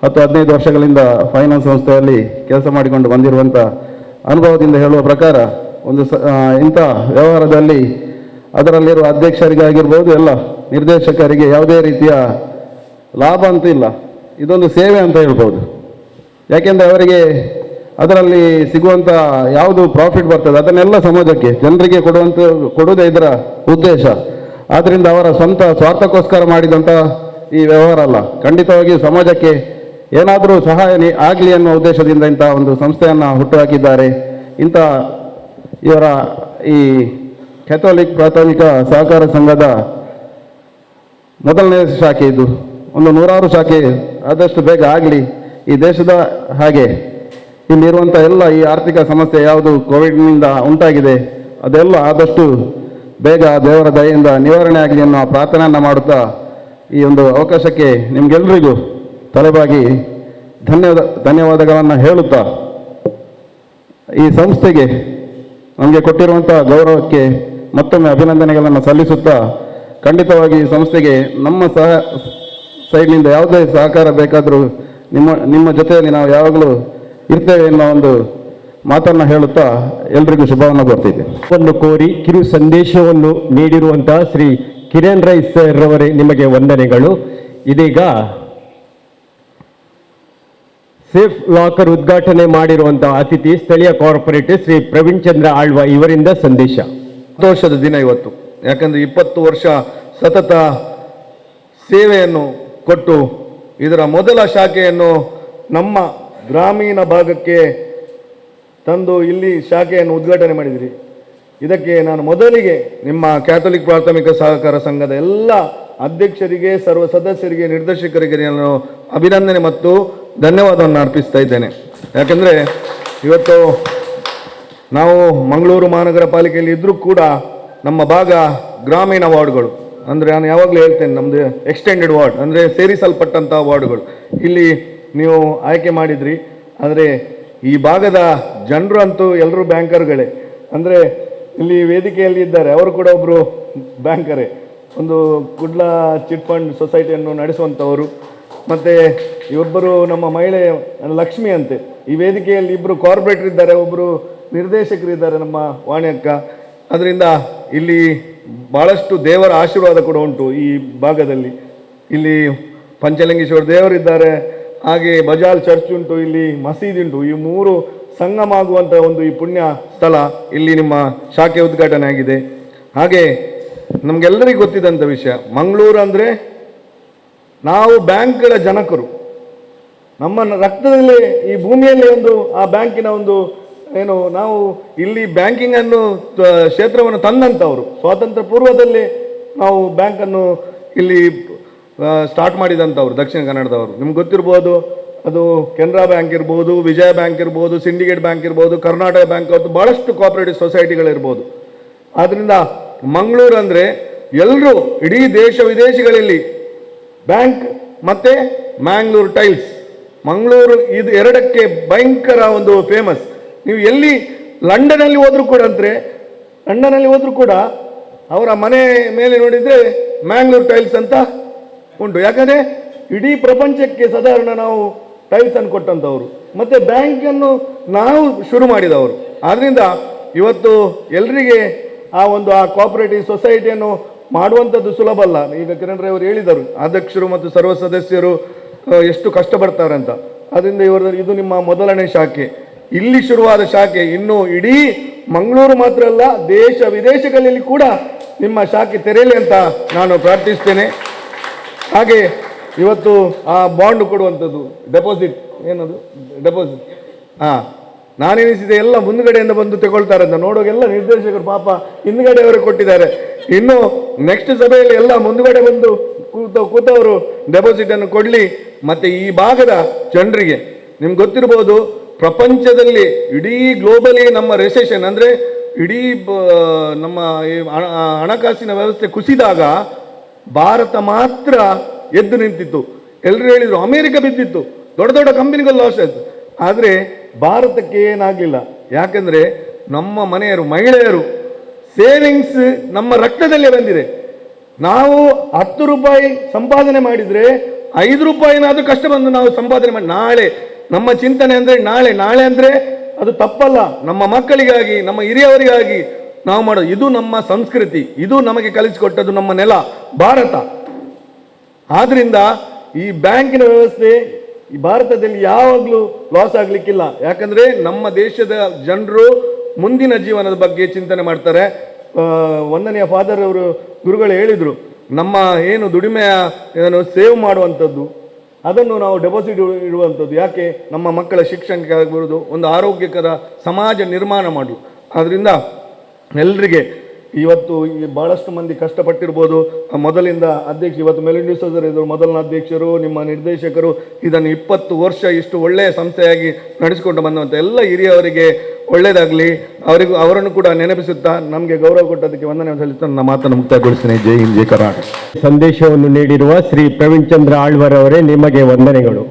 10-15 ವರ್ಷಗಳಿಂದ ಫೈನಾನ್ಸ್ ಸಂಸ್ಥೆಯಲ್ಲಿ ಕೆಲಸ ಮಾಡಿಕೊಂಡು ಬಂದಿರುವಂಥ ಅನುಭವದಿಂದ ಹೇಳುವ ಪ್ರಕಾರ ಒಂದು ಇಂಥ ವ್ಯವಹಾರದಲ್ಲಿ ಅದರಲ್ಲಿರುವ ಅಧ್ಯಕ್ಷರಿಗಾಗಿರ್ಬೋದು, ಎಲ್ಲ ನಿರ್ದೇಶಕರಿಗೆ ಯಾವುದೇ ರೀತಿಯ ಲಾಭ ಅಂತೂ ಇಲ್ಲ, ಇದೊಂದು ಸೇವೆ ಅಂತ ಹೇಳ್ಬೋದು. ಯಾಕೆಂದರೆ ಅವರಿಗೆ ಅದರಲ್ಲಿ ಸಿಗುವಂಥ ಯಾವುದು ಪ್ರಾಫಿಟ್ ಬರ್ತದೆ ಅದನ್ನೆಲ್ಲ ಸಮಾಜಕ್ಕೆ, ಜನರಿಗೆ ಕೊಡುವುದೇ ಇದರ ಉದ್ದೇಶ. ಆದ್ದರಿಂದ ಅವರ ಸ್ವಂತ ಸ್ವಾರ್ಥಕ್ಕೋಸ್ಕರ ಮಾಡಿದಂಥ ಈ ವ್ಯವಹಾರ ಅಲ್ಲ, ಖಂಡಿತವಾಗಿ ಸಮಾಜಕ್ಕೆ ಏನಾದರೂ ಸಹಾಯ ಆಗಲಿ ಅನ್ನುವ ಉದ್ದೇಶದಿಂದ ಇಂಥ ಒಂದು ಸಂಸ್ಥೆಯನ್ನು ಹುಟ್ಟುಹಾಕಿದ್ದಾರೆ. ಇಂಥ ಇವರ ಈ ಕ್ಯಾಥೋಲಿಕ್ ಪ್ರಾಥಮಿಕ ಸಹಕಾರ ಸಂಘದ ಮೊದಲನೇ ಶಾಖೆ ಇದು. ಒಂದು 100 ಶಾಖೆ ಆದಷ್ಟು ಬೇಗ ಆಗಲಿ. ಈ ದೇಶದ ಹಾಗೆ ಇಲ್ಲಿರುವಂಥ ಎಲ್ಲ ಈ ಆರ್ಥಿಕ ಸಮಸ್ಯೆ ಯಾವುದು ಕೋವಿಡ್ನಿಂದ ಉಂಟಾಗಿದೆ ಅದೆಲ್ಲ ಆದಷ್ಟು ಬೇಗ ದೇವರ ದಯೆಯಿಂದ ನಿವಾರಣೆ ಆಗಲಿ ಅನ್ನೋ ಪ್ರಾರ್ಥನೆಯನ್ನು ಮಾಡುತ್ತಾ ಈ ಒಂದು ಅವಕಾಶಕ್ಕೆ ನಿಮಗೆಲ್ಲರಿಗೂ ತಲೆಬಾಗಿ ಧನ್ಯವಾದಗಳನ್ನು ಹೇಳುತ್ತಾ, ಈ ಸಂಸ್ಥೆಗೆ ನಮಗೆ ಕೊಟ್ಟಿರುವಂಥ ಗೌರವಕ್ಕೆ ಮತ್ತೊಮ್ಮೆ ಅಭಿನಂದನೆಗಳನ್ನು ಸಲ್ಲಿಸುತ್ತಾ, ಖಂಡಿತವಾಗಿ ಈ ಸಂಸ್ಥೆಗೆ ನಮ್ಮ ಸೈಡ್ನಿಂದ ಯಾವುದೇ ಸಹಕಾರ ಬೇಕಾದರೂ ನಿಮ್ಮ ಜೊತೆಯಲ್ಲಿ ನಾವು ಯಾವಾಗಲೂ ಇರ್ತೇವೆ ಎನ್ನುವ ಒಂದು ಮಾತನ್ನು ಹೇಳುತ್ತಾ ಎಲ್ರಿಗೂ ಶುಭವನ್ನು ಕೋರ್ತಿದ್ದೆ. ಕೋರಿ ಕಿರು ಸಂದೇಶವನ್ನು ನೀಡಿರುವಂತಹ ಶ್ರೀ ಕಿರಣ್ ರೈ ಸರ್ ರವರೇ ನಿಮಗೆ ವಂದನೆಗಳು. ಇದೀಗ ಸೇಫ್ ಲಾಕರ್ ಉದ್ಘಾಟನೆ ಮಾಡಿರುವಂತಹ ಅತಿಥಿ ಸ್ಥಳೀಯ ಕಾರ್ಪೊರೇಟರ್ ಶ್ರೀ ಪ್ರವೀಣ್ ಚಂದ್ರ ಆಳ್ವ ಇವರಿಂದ ಸಂದೇಶ. ಸಂತೋಷದ ದಿನ ಇವತ್ತು, ಯಾಕಂದರೆ 20 ವರ್ಷ ಸತತ ಸೇವೆಯನ್ನು ಕೊಟ್ಟು ಇದರ ಮೊದಲ ಶಾಖೆಯನ್ನು ನಮ್ಮ ಗ್ರಾಮೀಣ ಭಾಗಕ್ಕೆ ತಂದು ಇಲ್ಲಿ ಶಾಖೆಯನ್ನು ಉದ್ಘಾಟನೆ ಮಾಡಿದಿರಿ. ಇದಕ್ಕೆ ನಾನು ಮೊದಲಿಗೆ ನಿಮ್ಮ ಕ್ಯಾಥೋಲಿಕ್ ಪ್ರಾಥಮಿಕ ಸಹಕಾರ ಸಂಘದ ಎಲ್ಲ ಅಧ್ಯಕ್ಷರಿಗೆ, ಸರ್ವ ಸದಸ್ಯರಿಗೆ, ನಿರ್ದೇಶಕರಿಗೆ ನಾನು ಅಭಿನಂದನೆ ಮತ್ತು ಧನ್ಯವಾದವನ್ನು ಅರ್ಪಿಸ್ತಾ ಇದ್ದೇನೆ. ಯಾಕೆಂದರೆ ಇವತ್ತು ನಾವು ಮಂಗಳೂರು ಮಹಾನಗರ ಪಾಲಿಕೆಯಲ್ಲಿ ಇದ್ದರೂ ಕೂಡ ನಮ್ಮ ಭಾಗ ಗ್ರಾಮೀಣ ವಾರ್ಡ್ಗಳು, ಅಂದರೆ ನಾನು ಯಾವಾಗಲೂ ಹೇಳ್ತೇನೆ ನಮ್ಮದು ಎಕ್ಸ್ಟೆಂಡೆಡ್ ವಾರ್ಡ್, ಅಂದರೆ ಸೇರಿಸಲ್ಪಟ್ಟಂಥ ವಾರ್ಡ್ಗಳು ಇಲ್ಲಿ ನೀವು ಆಯ್ಕೆ ಮಾಡಿದ್ರಿ. ಆದರೆ ಈ ಭಾಗದ ಜನರು ಅಂತೂ ಎಲ್ಲರೂ ಬ್ಯಾಂಕರ್ಗಳೇ. ಅಂದರೆ ಇಲ್ಲಿ ವೇದಿಕೆಯಲ್ಲಿ ಇದ್ದಾರೆ, ಅವರು ಕೂಡ ಒಬ್ಬರು ಬ್ಯಾಂಕರೇ, ಒಂದು ಕುಡ್ಲ ಚಿಟ್ ಫಂಡ್ ಸೊಸೈಟಿಯನ್ನು ನಡೆಸುವಂಥವರು. ಮತ್ತು ಇವೊಬ್ಬರು ನಮ್ಮ ಮಹಿಳೆ ಲಕ್ಷ್ಮಿ ಅಂತೆ. ಈ ವೇದಿಕೆಯಲ್ಲಿ ಇಬ್ಬರು ಕಾರ್ಪೊರೇಟರ್ ಇದ್ದಾರೆ, ಒಬ್ಬರು ನಿರ್ದೇಶಕರಿದ್ದಾರೆ, ನಮ್ಮ ವಾಣಿ ಅಕ್ಕ. ಅದರಿಂದ ಇಲ್ಲಿ ಭಾಳಷ್ಟು ದೇವರ ಆಶೀರ್ವಾದ ಕೂಡ ಉಂಟು ಈ ಭಾಗದಲ್ಲಿ. ಇಲ್ಲಿ ಪಂಚಲಿಂಗೇಶ್ವರ ದೇವರಿದ್ದಾರೆ, ಹಾಗೆ ಬಜಾಲ್ ಚರ್ಚ್ ಉಂಟು, ಇಲ್ಲಿ ಮಸೀದಿ ಉಂಟು. ಈ 3 ಸಂಗಮ ಆಗುವಂಥ ಒಂದು ಈ ಪುಣ್ಯ ಸ್ಥಳ ಇಲ್ಲಿ ನಿಮ್ಮ ಶಾಖೆ ಉದ್ಘಾಟನೆ ಆಗಿದೆ. ಹಾಗೆ ನಮಗೆಲ್ಲರಿಗೂ ಗೊತ್ತಿದ್ದಂಥ ವಿಷಯ, ಮಂಗಳೂರು ಅಂದರೆ ನಾವು ಬ್ಯಾಂಕ್ಗಳ ಜನಕರು. ನಮ್ಮ ರಕ್ತದಲ್ಲಿ ಈ ಭೂಮಿಯಲ್ಲಿ ಒಂದು ಆ ಬ್ಯಾಂಕಿನ ಒಂದು ಏನು, ನಾವು ಇಲ್ಲಿ ಬ್ಯಾಂಕಿಂಗನ್ನು ಕ್ಷೇತ್ರವನ್ನು ತಂದಂಥವರು. ಸ್ವಾತಂತ್ರ್ಯ ಪೂರ್ವದಲ್ಲಿ ನಾವು ಬ್ಯಾಂಕನ್ನು ಇಲ್ಲಿ ಸ್ಟಾರ್ಟ್ ಮಾಡಿದಂಥವ್ರು ದಕ್ಷಿಣ ಕನ್ನಡದವರು. ನಿಮ್ಗೆ ಗೊತ್ತಿರ್ಬೋದು, ಅದು ಕೆನರಾ ಬ್ಯಾಂಕ್ ಇರ್ಬೋದು, ವಿಜಯ ಬ್ಯಾಂಕ್ ಇರ್ಬೋದು, ಸಿಂಡಿಕೇಟ್ ಬ್ಯಾಂಕ್ ಇರ್ಬೋದು, ಕರ್ನಾಟಕ ಬ್ಯಾಂಕ್ ಅವತ್ತು ಭಾಳಷ್ಟು ಕೋಆಪರೇಟಿವ್ ಸೊಸೈಟಿಗಳಿರ್ಬೋದು. ಆದ್ದರಿಂದ ಮಂಗಳೂರು ಅಂದರೆ ಎಲ್ಲರೂ ಇಡೀ ದೇಶ ವಿದೇಶಗಳಲ್ಲಿ ಬ್ಯಾಂಕ್ ಮತ್ತು ಮ್ಯಾಂಗ್ಳೂರು ಟೈಲ್ಸ್, ಮಂಗಳೂರು ಇದು ಎರಡಕ್ಕೆ ಭಯಂಕರ ಒಂದು ಫೇಮಸ್. ನೀವು ಎಲ್ಲಿ ಲಂಡನಲ್ಲಿ ಹೋದರೂ ಕೂಡ ಲಂಡನಲ್ಲಿ ಹೋದರೂ ಕೂಡ ಅವರ ಮನೆ ಮೇಲೆ ನೋಡಿದರೆ ಮ್ಯಾಂಗ್ಳೂರು ಟೈಲ್ಸ್ ಅಂತ ಉಂಟು. ಯಾಕಂದರೆ ಇಡೀ ಪ್ರಪಂಚಕ್ಕೆ ಸಾಧಾರಣ ನಾವು ಟೈಲ್ಸನ್ನು ಕೊಟ್ಟಂಥವ್ರು, ಮತ್ತು ಬ್ಯಾಂಕನ್ನು ನಾವು ಶುರು ಮಾಡಿದವರು. ಆದ್ದರಿಂದ ಇವತ್ತು ಎಲ್ಲರಿಗೆ ಆ ಕೋಆಪರೇಟಿವ್ ಸೊಸೈಟಿಯನ್ನು ಮಾಡುವಂಥದ್ದು ಸುಲಭ ಅಲ್ಲ. ಈಗ ಕಿರಣ್ ರೈ ಅವರು ಹೇಳಿದರು, ಅಧ್ಯಕ್ಷರು ಮತ್ತು ಸರ್ವ ಸದಸ್ಯರು ಎಷ್ಟು ಕಷ್ಟಪಡ್ತಾರೆ ಅಂತ. ಅದರಿಂದ ಇದು ನಿಮ್ಮ ಮೊದಲನೇ ಶಾಖೆ, ಇಲ್ಲಿ ಶುರುವಾದ ಶಾಖೆ. ಇನ್ನು ಇಡೀ ಮಂಗಳೂರು ಮಾತ್ರ ಅಲ್ಲ, ದೇಶ ವಿದೇಶಗಳಲ್ಲಿ ಕೂಡ ನಿಮ್ಮ ಶಾಖೆ ತೆರೆಯಲಿ ಅಂತ ನಾನು ಪ್ರಾರ್ಥಿಸ್ತೇನೆ. ಹಾಗೆ ಇವತ್ತು ಆ ಬಾಂಡ್ ಕೊಡುವಂಥದ್ದು, ಡೆಪಾಸಿಟ್ ಏನದು ಡೆಪಾಸಿಟ್, ನಾನೆನಿಸಿದೆ ಎಲ್ಲ ಮುಂದ್ಗಡೆಯಿಂದ ಬಂದು ತಗೊಳ್ತಾರೆ ಅಂತ, ನೋಡುವಾಗ ಎಲ್ಲ ನಿರ್ದೇಶಕರು ಪಾಪ ಹಿಂದ್ಗಡೆಯವರು ಕೊಟ್ಟಿದ್ದಾರೆ. ಇನ್ನು ನೆಕ್ಸ್ಟ್ ಸಭೆಯಲ್ಲಿ ಎಲ್ಲ ಮುಂದ್ಗಡೆ ಬಂದು ಕೂತವರು ಡೆಪಾಸಿಟ್ ಅನ್ನು ಕೊಡ್ಲಿ. ಮತ್ತೆ ಈ ಭಾಗದ ಜನರಿಗೆ ನಿಮ್ಗೆ ಗೊತ್ತಿರ್ಬೋದು, ಪ್ರಪಂಚದಲ್ಲಿ ಇಡೀ ಗ್ಲೋಬಲಿ ನಮ್ಮ ರೆಸೆಷನ್ ಅಂದ್ರೆ ಇಡೀ ನಮ್ಮ ಹಣಕಾಸಿನ ವ್ಯವಸ್ಥೆ ಕುಸಿದಾಗ ಭಾರತ ಮಾತ್ರ ಎದ್ದು ನಿಂತಿತ್ತು. ಎಲ್ಲರೂ ಹೇಳಿದ್ರು ಅಮೆರಿಕ ಬಿದ್ದಿತ್ತು, ದೊಡ್ಡ ದೊಡ್ಡ ಕಂಪನಿಗಳು ಲಾಸ್ ಆಯ್ತು. ಆದರೆ ಭಾರತಕ್ಕೆ ಏನಾಗಲಿಲ್ಲ. ಯಾಕಂದ್ರೆ ನಮ್ಮ ಮನೆಯರು ಮಹಿಳೆಯರು ಸೇವಿಂಗ್ಸ್ ನಮ್ಮ ರಕ್ತದಲ್ಲೇ ಬಂದಿದೆ. ನಾವು 10 ರೂಪಾಯಿ ಸಂಪಾದನೆ ಮಾಡಿದ್ರೆ 5 ರೂಪಾಯಿನಾದ್ರೂ ಕಷ್ಟ ಬಂದು ನಾವು ಸಂಪಾದನೆ ಮಾಡಿ, ನಾಳೆ ನಮ್ಮ ಚಿಂತನೆ ಅಂದ್ರೆ ನಾಳೆ ಅಂದ್ರೆ ಅದು ತಪ್ಪಲ್ಲ, ನಮ್ಮ ಮಕ್ಕಳಿಗಾಗಿ ನಮ್ಮ ಹಿರಿಯವರಿಗಾಗಿ ನಾವು ಮಾಡೋದು. ಇದು ನಮ್ಮ ಸಂಸ್ಕೃತಿ, ಇದು ನಮಗೆ ಕಲಿಸಿಕೊಟ್ಟದ್ದು ನಮ್ಮ ನೆಲ ಭಾರತ. ಆದ್ರಿಂದ ಈ ಬ್ಯಾಂಕಿನ ವ್ಯವಸ್ಥೆ ಈ ಭಾರತದಲ್ಲಿ ಯಾವಾಗಲೂ ಲಾಸ್ ಆಗ್ಲಿಕ್ಕಿಲ್ಲ. ಯಾಕಂದ್ರೆ ನಮ್ಮ ದೇಶದ ಜನರು ಮುಂದಿನ ಜೀವನದ ಬಗ್ಗೆ ಚಿಂತನೆ ಮಾಡ್ತಾರೆ. ವಂದನೆಯ ಫಾದರ್ ಅವರು ಗುರುಗಳು ಹೇಳಿದ್ರು, ನಮ್ಮ ಏನು ದುಡಿಮೆಯ ಏನು ಸೇವ್ ಮಾಡುವಂಥದ್ದು ಅದನ್ನು ನಾವು ಡೆಪಾಸಿಟ್ ಇಡುವಂಥದ್ದು. ಯಾಕೆ? ನಮ್ಮ ಮಕ್ಕಳ ಶಿಕ್ಷಣಕ್ಕೆ ಆಗ್ಬೋದು, ಒಂದು ಆರೋಗ್ಯಕರ ಸಮಾಜ ನಿರ್ಮಾಣ ಮಾಡಲು. ಆದ್ದರಿಂದ ಎಲ್ರಿಗೆ ಇವತ್ತು ಬಹಳಷ್ಟು ಮಂದಿ ಕಷ್ಟಪಟ್ಟಿರ್ಬೋದು. ಮೊದಲಿಂದ ಅಧ್ಯಕ್ಷ, ಇವತ್ತು ಮೆಲಿಂಡಾ ಡಿಸೋಜರ್ ಇದ್ರು ಮೊದಲನ ಅಧ್ಯಕ್ಷರು, ನಿಮ್ಮ ನಿರ್ದೇಶಕರು, ಇದನ್ನು 20 ವರ್ಷ ಇಷ್ಟು ಒಳ್ಳೆಯ ಸಂಸ್ಥೆಯಾಗಿ ನಡೆಸಿಕೊಂಡು ಬಂದಂಥ ಎಲ್ಲ ಹಿರಿಯವರಿಗೆ ಒಳ್ಳೆಯದಾಗಲಿ. ಅವರನ್ನು ಕೂಡ ನೆನಪಿಸುತ್ತಾ ನಮಗೆ ಗೌರವ ಕೊಟ್ಟದಕ್ಕೆ ವಂದನೆ ಸಲ್ಲಿಸುತ್ತಾ ನನ್ನ ಮಾತನ್ನು ಮುಕ್ತಾಯಗೊಳಿಸ್ತೇನೆ. ಜೈ ಹಿಂದ್, ಜೈ ಕರ್ನಾಟಕ. ಸಂದೇಶವನ್ನು ನೀಡಿರುವ ಶ್ರೀ ಪ್ರವೀಣ್ ಚಂದ್ರ ಆಳ್ವರ್ ಅವರೇ, ನಿಮಗೆ ವಂದನೆಗಳು.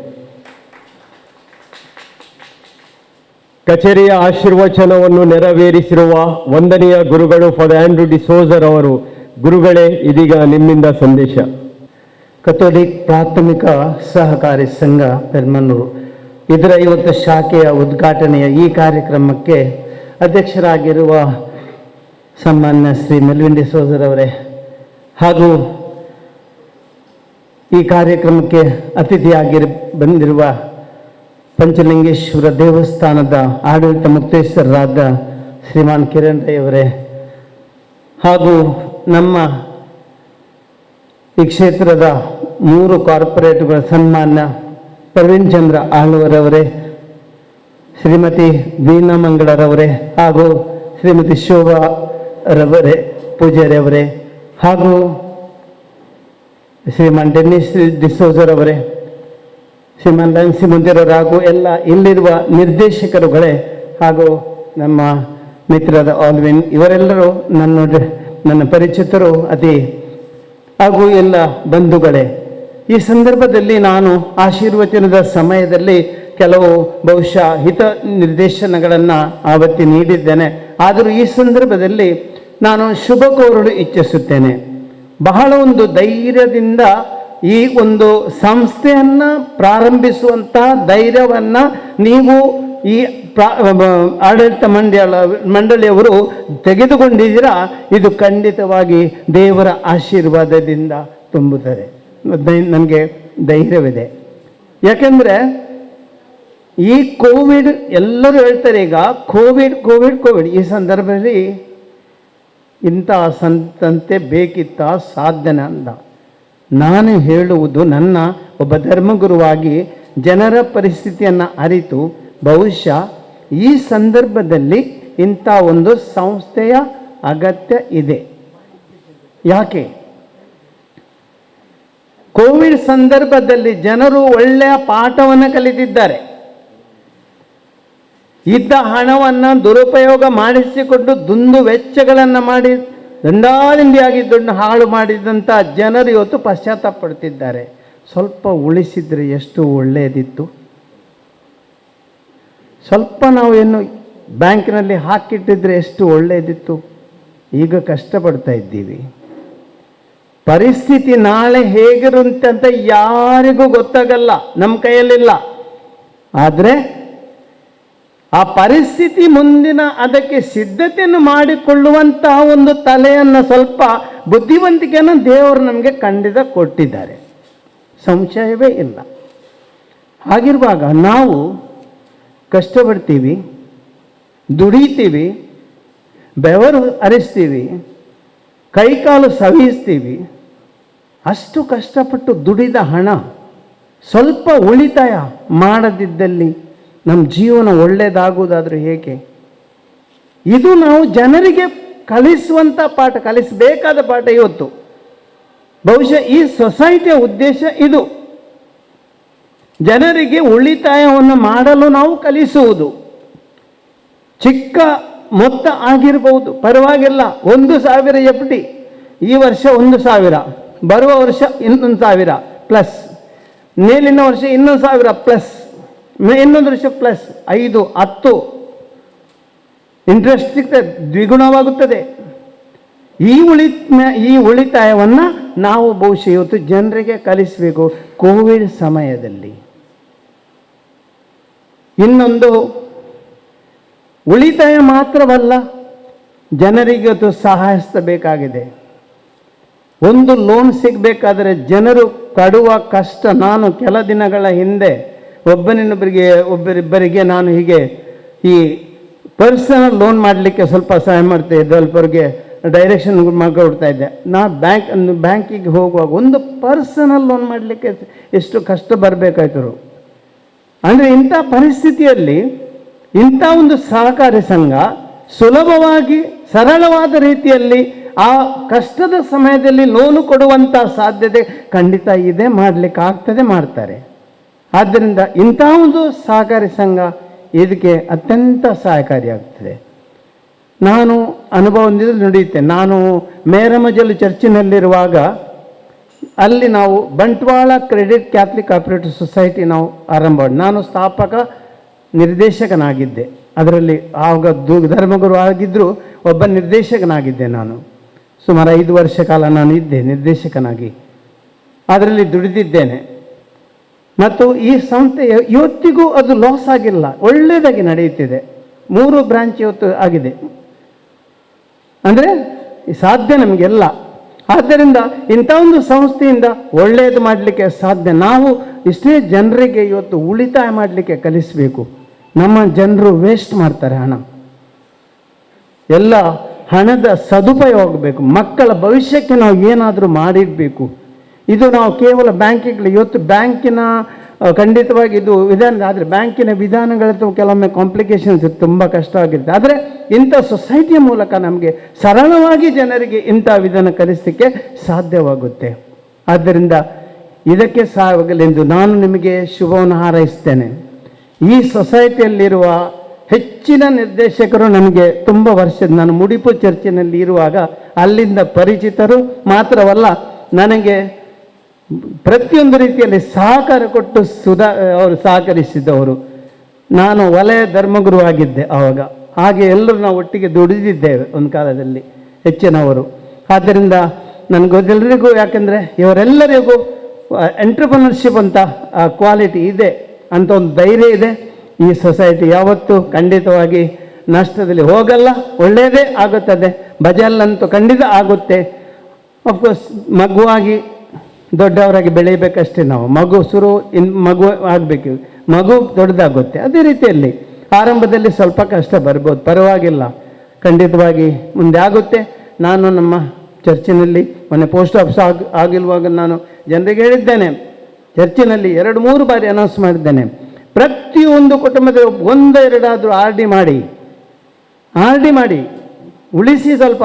ಕಚೇರಿಯ ಆಶೀರ್ವಚನವನ್ನು ನೆರವೇರಿಸಿರುವ ವಂದನೀಯ ಗುರುಗಳು ಫಾದರ್ ಆಂಡ್ರೂ ಡಿಸೋಜರ್ ಅವರು. ಗುರುಗಳೇ, ಇದೀಗ ನಿಮ್ಮಿಂದ ಸಂದೇಶ. ಕಥೋಲಿಕ್ ಪ್ರಾಥಮಿಕ ಸಹಕಾರಿ ಸಂಘ ಪೆರ್ಮನ್ನೂರು ಇದರ ಇವತ್ತು ಶಾಖೆಯ ಉದ್ಘಾಟನೆಯ ಈ ಕಾರ್ಯಕ್ರಮಕ್ಕೆ ಅಧ್ಯಕ್ಷರಾಗಿರುವ ಸನ್ಮಾನ್ಯ ಶ್ರೀ ಮೆಲ್ವಿನ್ ಡಿಸೋಜರ್ ಅವರೇ, ಹಾಗೂ ಈ ಕಾರ್ಯಕ್ರಮಕ್ಕೆ ಅತಿಥಿಯಾಗಿ ಬಂದಿರುವ ಪಂಚಲಿಂಗೇಶ್ವರ ದೇವಸ್ಥಾನದ ಆಡಳಿತ ಮುಕ್ತೇಶ್ವರರಾದ ಶ್ರೀಮಾನ್ ಕಿರಣ್ ರೈ ಅವರೇ, ಹಾಗೂ ನಮ್ಮ ಈ ಕ್ಷೇತ್ರದ 3 ಕಾರ್ಪೊರೇಟ್ಗಳ ಸನ್ಮಾನ್ಯ ಪ್ರವೀಣ್ ಚಂದ್ರ ಆಳ್ವರ್ ಅವರೇ, ಶ್ರೀಮತಿ ವೀಣಾ ಮಂಗಳರವರೇ, ಹಾಗೂ ಶ್ರೀಮತಿ ಶೋಭಾ ರವರೇ ಪೂಜಾರಿ ಅವರೇ, ಹಾಗೂ ಶ್ರೀಮಾನ್ ಡೆನ್ನಿಸ್ ಡಿಸೋಜರ್ ಅವರೇ, ಶ್ರೀಮಾನ್ ಲ್ಯಾನ್ಸಿ ಮುಂದಿರೋರು, ಹಾಗೂ ಎಲ್ಲ ಇಲ್ಲಿರುವ ನಿರ್ದೇಶಕರುಗಳೇ, ಹಾಗೂ ನಮ್ಮ ಮಿತ್ರರಾದ ಆಲ್ವಿನ್, ಇವರೆಲ್ಲರೂ ನನ್ನ ಪರಿಚಿತರು ಹಾಗೂ ಎಲ್ಲ ಬಂಧುಗಳೇ. ಈ ಸಂದರ್ಭದಲ್ಲಿ ನಾನು ಆಶೀರ್ವಚನದ ಸಮಯದಲ್ಲಿ ಕೆಲವು ಬಹುಶಃ ಹಿತ ನಿರ್ದೇಶನಗಳನ್ನು ಆವತ್ತಿ ನೀಡಿದ್ದೇನೆ. ಆದರೂ ಈ ಸಂದರ್ಭದಲ್ಲಿ ನಾನು ಶುಭ ಕೋರಲು ಇಚ್ಛಿಸುತ್ತೇನೆ. ಬಹಳ ಒಂದು ಧೈರ್ಯದಿಂದ ಈ ಒಂದು ಸಂಸ್ಥೆಯನ್ನು ಪ್ರಾರಂಭಿಸುವಂಥ ಧೈರ್ಯವನ್ನು ನೀವು ಈ ಆಡಳಿತ ಮಂಡಳಿಯವರು ತೆಗೆದುಕೊಂಡಿದ್ದೀರಾ. ಇದು ಖಂಡಿತವಾಗಿ ದೇವರ ಆಶೀರ್ವಾದದಿಂದ ತುಂಬುತ್ತದೆ. ನನಗೆ ಧೈರ್ಯವಿದೆ. ಯಾಕೆಂದರೆ ಈ ಕೋವಿಡ್, ಎಲ್ಲರೂ ಹೇಳ್ತಾರೆ ಈಗ ಕೋವಿಡ್ ಈ ಸಂದರ್ಭದಲ್ಲಿ ಇಂಥ ಸಂತೆ ಬೇಕಿತ್ತ, ಸಾಧ್ಯನ ಅಂದ. ನಾನು ಹೇಳುವುದು ನನ್ನ ಒಬ್ಬ ಧರ್ಮಗುರುವಾಗಿ ಜನರ ಪರಿಸ್ಥಿತಿಯನ್ನು ಅರಿತು ಬಹುಶಃ ಈ ಸಂದರ್ಭದಲ್ಲಿ ಇಂಥ ಒಂದು ಸಂಸ್ಥೆಯ ಅಗತ್ಯ ಇದೆ. ಯಾಕೆ? ಕೋವಿಡ್ ಸಂದರ್ಭದಲ್ಲಿ ಜನರು ಒಳ್ಳೆಯ ಪಾಠವನ್ನು ಕಲಿತಿದ್ದಾರೆ. ಇದ್ದ ಹಣವನ್ನು ದುರುಪಯೋಗ ಮಾಡಿಸಿಕೊಂಡು ದುಂದು ವೆಚ್ಚಗಳನ್ನು ಮಾಡಿ ದಂಡಾದಿಂಡಿಯಾಗಿ ದುಡ್ಡು ಹಾಳು ಮಾಡಿದಂಥ ಜನರು ಇವತ್ತು ಪಶ್ಚಾತ್ತಾಪ ಪಡ್ತಿದ್ದಾರೆ. ಸ್ವಲ್ಪ ಉಳಿಸಿದರೆ ಎಷ್ಟು ಒಳ್ಳೆಯದಿತ್ತು. ಸ್ವಲ್ಪ ನಾವು ಏನು ಬ್ಯಾಂಕಿನಲ್ಲಿ ಹಾಕಿಟ್ಟಿದ್ರೆ ಎಷ್ಟು ಒಳ್ಳೆಯದಿತ್ತು. ಈಗ ಕಷ್ಟಪಡ್ತಾ ಇದ್ದೀವಿ. ಪರಿಸ್ಥಿತಿ ನಾಳೆ ಹೇಗಿರುತ್ತೆ ಅಂತ ಯಾರಿಗೂ ಗೊತ್ತಾಗಲ್ಲ, ನಮ್ಮ ಕೈಯಲ್ಲಿಲ್ಲ. ಆದರೆ ಆ ಪರಿಸ್ಥಿತಿ ಮುಂದಿನ ಅದಕ್ಕೆ ಸಿದ್ಧತೆಯನ್ನು ಮಾಡಿಕೊಳ್ಳುವಂತಹ ಒಂದು ತಲೆಯನ್ನು, ಸ್ವಲ್ಪ ಬುದ್ಧಿವಂತಿಕೆಯನ್ನು ದೇವರು ನಮಗೆ ಖಂಡಿತ ಕೊಟ್ಟಿದ್ದಾರೆ, ಸಂಶಯವೇ ಇಲ್ಲ. ಹಾಗಿರುವಾಗ ನಾವು ಕಷ್ಟಪಡ್ತೀವಿ, ದುಡಿತೀವಿ, ಬೆವರು ಹರಿಸ್ತೀವಿ, ಕೈಕಾಲು ಸವಿಸ್ತೀವಿ. ಅಷ್ಟು ಕಷ್ಟಪಟ್ಟು ದುಡಿದ ಹಣ ಸ್ವಲ್ಪ ಉಳಿತಾಯ ಮಾಡದಿದ್ದಲ್ಲಿ ನಮ್ಮ ಜೀವನ ಒಳ್ಳೆಯದಾಗುವುದಾದ್ರೂ ಹೇಗೆ? ಇದು ನಾವು ಜನರಿಗೆ ಕಲಿಸುವಂಥ ಪಾಠ, ಕಲಿಸಬೇಕಾದ ಪಾಠ ಇವತ್ತು. ಬಹುಶಃ ಈ ಸೊಸೈಟಿಯ ಉದ್ದೇಶ ಇದು, ಜನರಿಗೆ ಉಳಿತಾಯವನ್ನು ಮಾಡಲು ನಾವು ಕಲಿಸುವುದು. ಚಿಕ್ಕ ಮೊತ್ತ ಆಗಿರಬಹುದು, ಪರವಾಗಿಲ್ಲ. 1,000 FD, ಈ ವರ್ಷ 1,000, ಬರುವ ವರ್ಷ 1,000 ಪ್ಲಸ್, ಮೇಲಿನ ವರ್ಷ 1,000 ಪ್ಲಸ್, ಇನ್ನೊಂದು ವರ್ಷ ಪ್ಲಸ್ 5, 10 ಇಂಟ್ರೆಸ್ಟ್ ಸಿಗ್ತದೆ, ದ್ವಿಗುಣವಾಗುತ್ತದೆ. ಈ ಉಳಿತಾಯವನ್ನು ನಾವು ಬಹುಶಃ ಇವತ್ತು ಜನರಿಗೆ ಕಲಿಸಬೇಕು. ಕೋವಿಡ್ ಸಮಯದಲ್ಲಿ ಇನ್ನೊಂದು ಉಳಿತಾಯ ಮಾತ್ರವಲ್ಲ, ಜನರಿಗೆ ಇವತ್ತು ಸಹಾಯಿಸಬೇಕಾಗಿದೆ. ಒಂದು ಲೋನ್ ಸಿಗಬೇಕಾದರೆ ಜನರು ಪಡುವ ಕಷ್ಟ, ನಾನು ಕೆಲ ದಿನಗಳ ಹಿಂದೆ ಒಬ್ಬರಿಬ್ಬರಿಗೆ ನಾನು ಹೀಗೆ ಈ ಪರ್ಸನಲ್ ಲೋನ್ ಮಾಡಲಿಕ್ಕೆ ಸ್ವಲ್ಪ ಸಹಾಯ ಮಾಡ್ತಾ ಇದ್ದೆ, ಸ್ವಲ್ಪರಿಗೆ ಡೈರೆಕ್ಷನ್ ಮಾಡ್ಕೊಡ್ತಾ ಇದ್ದೆ. ಬ್ಯಾಂಕಿಗೆ ಹೋಗುವಾಗ ಒಂದು ಪರ್ಸನಲ್ ಲೋನ್ ಮಾಡಲಿಕ್ಕೆ ಎಷ್ಟು ಕಷ್ಟ ಬರಬೇಕಾಯ್ತರು. ಅಂದರೆ ಇಂಥ ಪರಿಸ್ಥಿತಿಯಲ್ಲಿ ಇಂಥ ಒಂದು ಸಹಕಾರಿ ಸಂಘ ಸುಲಭವಾಗಿ ಸರಳವಾದ ರೀತಿಯಲ್ಲಿ ಆ ಕಷ್ಟದ ಸಮಯದಲ್ಲಿ ಲೋನು ಕೊಡುವಂಥ ಸಾಧ್ಯತೆ ಖಂಡಿತ ಇದೆ, ಮಾಡಲಿಕ್ಕೆ ಆಗ್ತದೆ, ಮಾಡ್ತಾರೆ. ಆದ್ದರಿಂದ ಇಂಥ ಒಂದು ಸಹಕಾರಿ ಸಂಘ ಇದಕ್ಕೆ ಅತ್ಯಂತ ಸಹಕಾರಿಯಾಗ್ತದೆ. ನಾನು ಅನುಭವದಿಂದ ನುಡಿಯುತ್ತೆ. ನಾನು ಮೇರಮಜಲು ಚರ್ಚಿನಲ್ಲಿರುವಾಗ ಅಲ್ಲಿ ನಾವು Bantwal credit Catholic cooperative society ನಾವು ಆರಂಭ ಮಾಡಿ, ನಾನು ಸ್ಥಾಪಕ ನಿರ್ದೇಶಕನಾಗಿದ್ದೆ. ಅದರಲ್ಲಿ ಆವಾಗ ಧರ್ಮಗುರು ಆಗಿದ್ದರೂ ಒಬ್ಬ ನಿರ್ದೇಶಕನಾಗಿದ್ದೆ. ನಾನು ಸುಮಾರು 5 ವರ್ಷ ಕಾಲ ನಾನು ಇದ್ದೆ ನಿರ್ದೇಶಕನಾಗಿ, ಅದರಲ್ಲಿ ದುಡಿದಿದ್ದೇನೆ. ಮತ್ತು ಈ ಸಂಸ್ಥೆ ಇವತ್ತಿಗೂ ಅದು ಲಾಸ್ ಆಗಿಲ್ಲ, ಒಳ್ಳೆಯದಾಗಿ ನಡೆಯುತ್ತಿದೆ. 3 ಬ್ರಾಂಚ್ ಇವತ್ತು ಆಗಿದೆ. ಅಂದರೆ ಸಾಧ್ಯ ನಮಗೆಲ್ಲ. ಆದ್ದರಿಂದ ಇಂಥ ಒಂದು ಸಂಸ್ಥೆಯಿಂದ ಒಳ್ಳೆಯದು ಮಾಡಲಿಕ್ಕೆ ಸಾಧ್ಯ. ನಾವು ಇಷ್ಟೇ ಜನರಿಗೆ ಇವತ್ತು ಉಳಿತಾಯ ಮಾಡಲಿಕ್ಕೆ ಕಲಿಸಬೇಕು. ನಮ್ಮ ಜನರು ವೇಸ್ಟ್ ಮಾಡ್ತಾರೆ ಹಣ, ಎಲ್ಲ ಹಣದ ಸದುಪಯೋಗ ಆಗಬೇಕು. ಮಕ್ಕಳ ಭವಿಷ್ಯಕ್ಕೆ ನಾವು ಏನಾದರೂ ಮಾಡಿಡಬೇಕು. ಇದು ನಾವು ಕೇವಲ ಬ್ಯಾಂಕಿಗೆ ಇವತ್ತು ಬ್ಯಾಂಕಿನ ಖಂಡಿತವಾಗಿ ಇದು ವಿಧಾನ, ಆದರೆ ಬ್ಯಾಂಕಿನ ವಿಧಾನಗಳದ್ದು ಕೆಲವೊಮ್ಮೆ ಕಾಂಪ್ಲಿಕೇಶನ್ಸ್ ತುಂಬ ಕಷ್ಟ ಆಗಿರುತ್ತೆ. ಆದರೆ ಇಂಥ ಸೊಸೈಟಿಯ ಮೂಲಕ ನಮಗೆ ಸರಳವಾಗಿ ಜನರಿಗೆ ಇಂಥ ವಿಧಾನ ಕಲಿಸಲಿಕ್ಕೆ ಸಾಧ್ಯವಾಗುತ್ತೆ. ಆದ್ದರಿಂದ ಇದಕ್ಕೆ ಸಾಗಲೆಂದು ನಾನು ನಿಮಗೆ ಶುಭವನ್ನು ಹಾರೈಸ್ತೇನೆ. ಈ ಸೊಸೈಟಿಯಲ್ಲಿರುವ ಹೆಚ್ಚಿನ ನಿರ್ದೇಶಕರು ನಮಗೆ ತುಂಬ ವರ್ಷದ, ನಾನು ಮುಡಿಪು ಚರ್ಚಿನಲ್ಲಿ ಇರುವಾಗ ಅಲ್ಲಿಂದ ಪರಿಚಿತರು ಮಾತ್ರವಲ್ಲ, ನನಗೆ ಪ್ರತಿಯೊಂದು ರೀತಿಯಲ್ಲಿ ಸಹಕಾರ ಕೊಟ್ಟು ಅವರು ಸಹಕರಿಸಿದವರು. ನಾನು ವಲಯ ಧರ್ಮಗುರು ಆಗಿದ್ದೆ ಆವಾಗ. ಹಾಗೆ ಎಲ್ಲರೂ ನಾವು ಒಟ್ಟಿಗೆ ದುಡಿದಿದ್ದೇವೆ ಒಂದು ಕಾಲದಲ್ಲಿ ಹೆಚ್ಚಿನವರು. ಆದ್ದರಿಂದ ನನಗೆಲ್ಲರಿಗೂ, ಯಾಕೆಂದರೆ ಇವರೆಲ್ಲರಿಗೂ ಎಂಟ್ರಪ್ರನರ್ಶಿಪ್ ಅಂತ ಕ್ವಾಲಿಟಿ ಇದೆ ಅಂತ ಒಂದು ಧೈರ್ಯ ಇದೆ. ಈ ಸೊಸೈಟಿ ಯಾವತ್ತೂ ಖಂಡಿತವಾಗಿ ನಷ್ಟದಲ್ಲಿ ಹೋಗಲ್ಲ, ಒಳ್ಳೆಯದೇ ಆಗುತ್ತದೆ. ಬಜಲ್ಲಂತೂ ಖಂಡಿತ ಆಗುತ್ತೆ. ಅಫ್ಕೋರ್ಸ್ ಮಗುವಾಗಿ ದೊಡ್ಡವರಾಗಿ ಬೆಳೀಬೇಕಷ್ಟೇ ನಾವು. ಮಗು ಆಗಬೇಕು, ಮಗು ದೊಡ್ಡದಾಗುತ್ತೆ. ಅದೇ ರೀತಿಯಲ್ಲಿ ಆರಂಭದಲ್ಲಿ ಸ್ವಲ್ಪ ಕಷ್ಟ ಬರ್ಬೋದು, ಪರವಾಗಿಲ್ಲ, ಖಂಡಿತವಾಗಿ ಮುಂದೆ ಆಗುತ್ತೆ. ನಾನು ನಮ್ಮ ಚರ್ಚಿನಲ್ಲಿ ಮೊನ್ನೆ ಪೋಸ್ಟ್ ಆಫೀಸ್ ಆಗಿರುವಾಗ ನಾನು ಜನರಿಗೆ ಹೇಳಿದ್ದೇನೆ, ಚರ್ಚಿನಲ್ಲಿ 2-3 ಬಾರಿ ಅನೌನ್ಸ್ ಮಾಡಿದ್ದೇನೆ, ಪ್ರತಿಯೊಂದು ಕುಟುಂಬದಲ್ಲಿ 1-2 ಆರ್ ಡಿ ಮಾಡಿ ಉಳಿಸಿ ಸ್ವಲ್ಪ.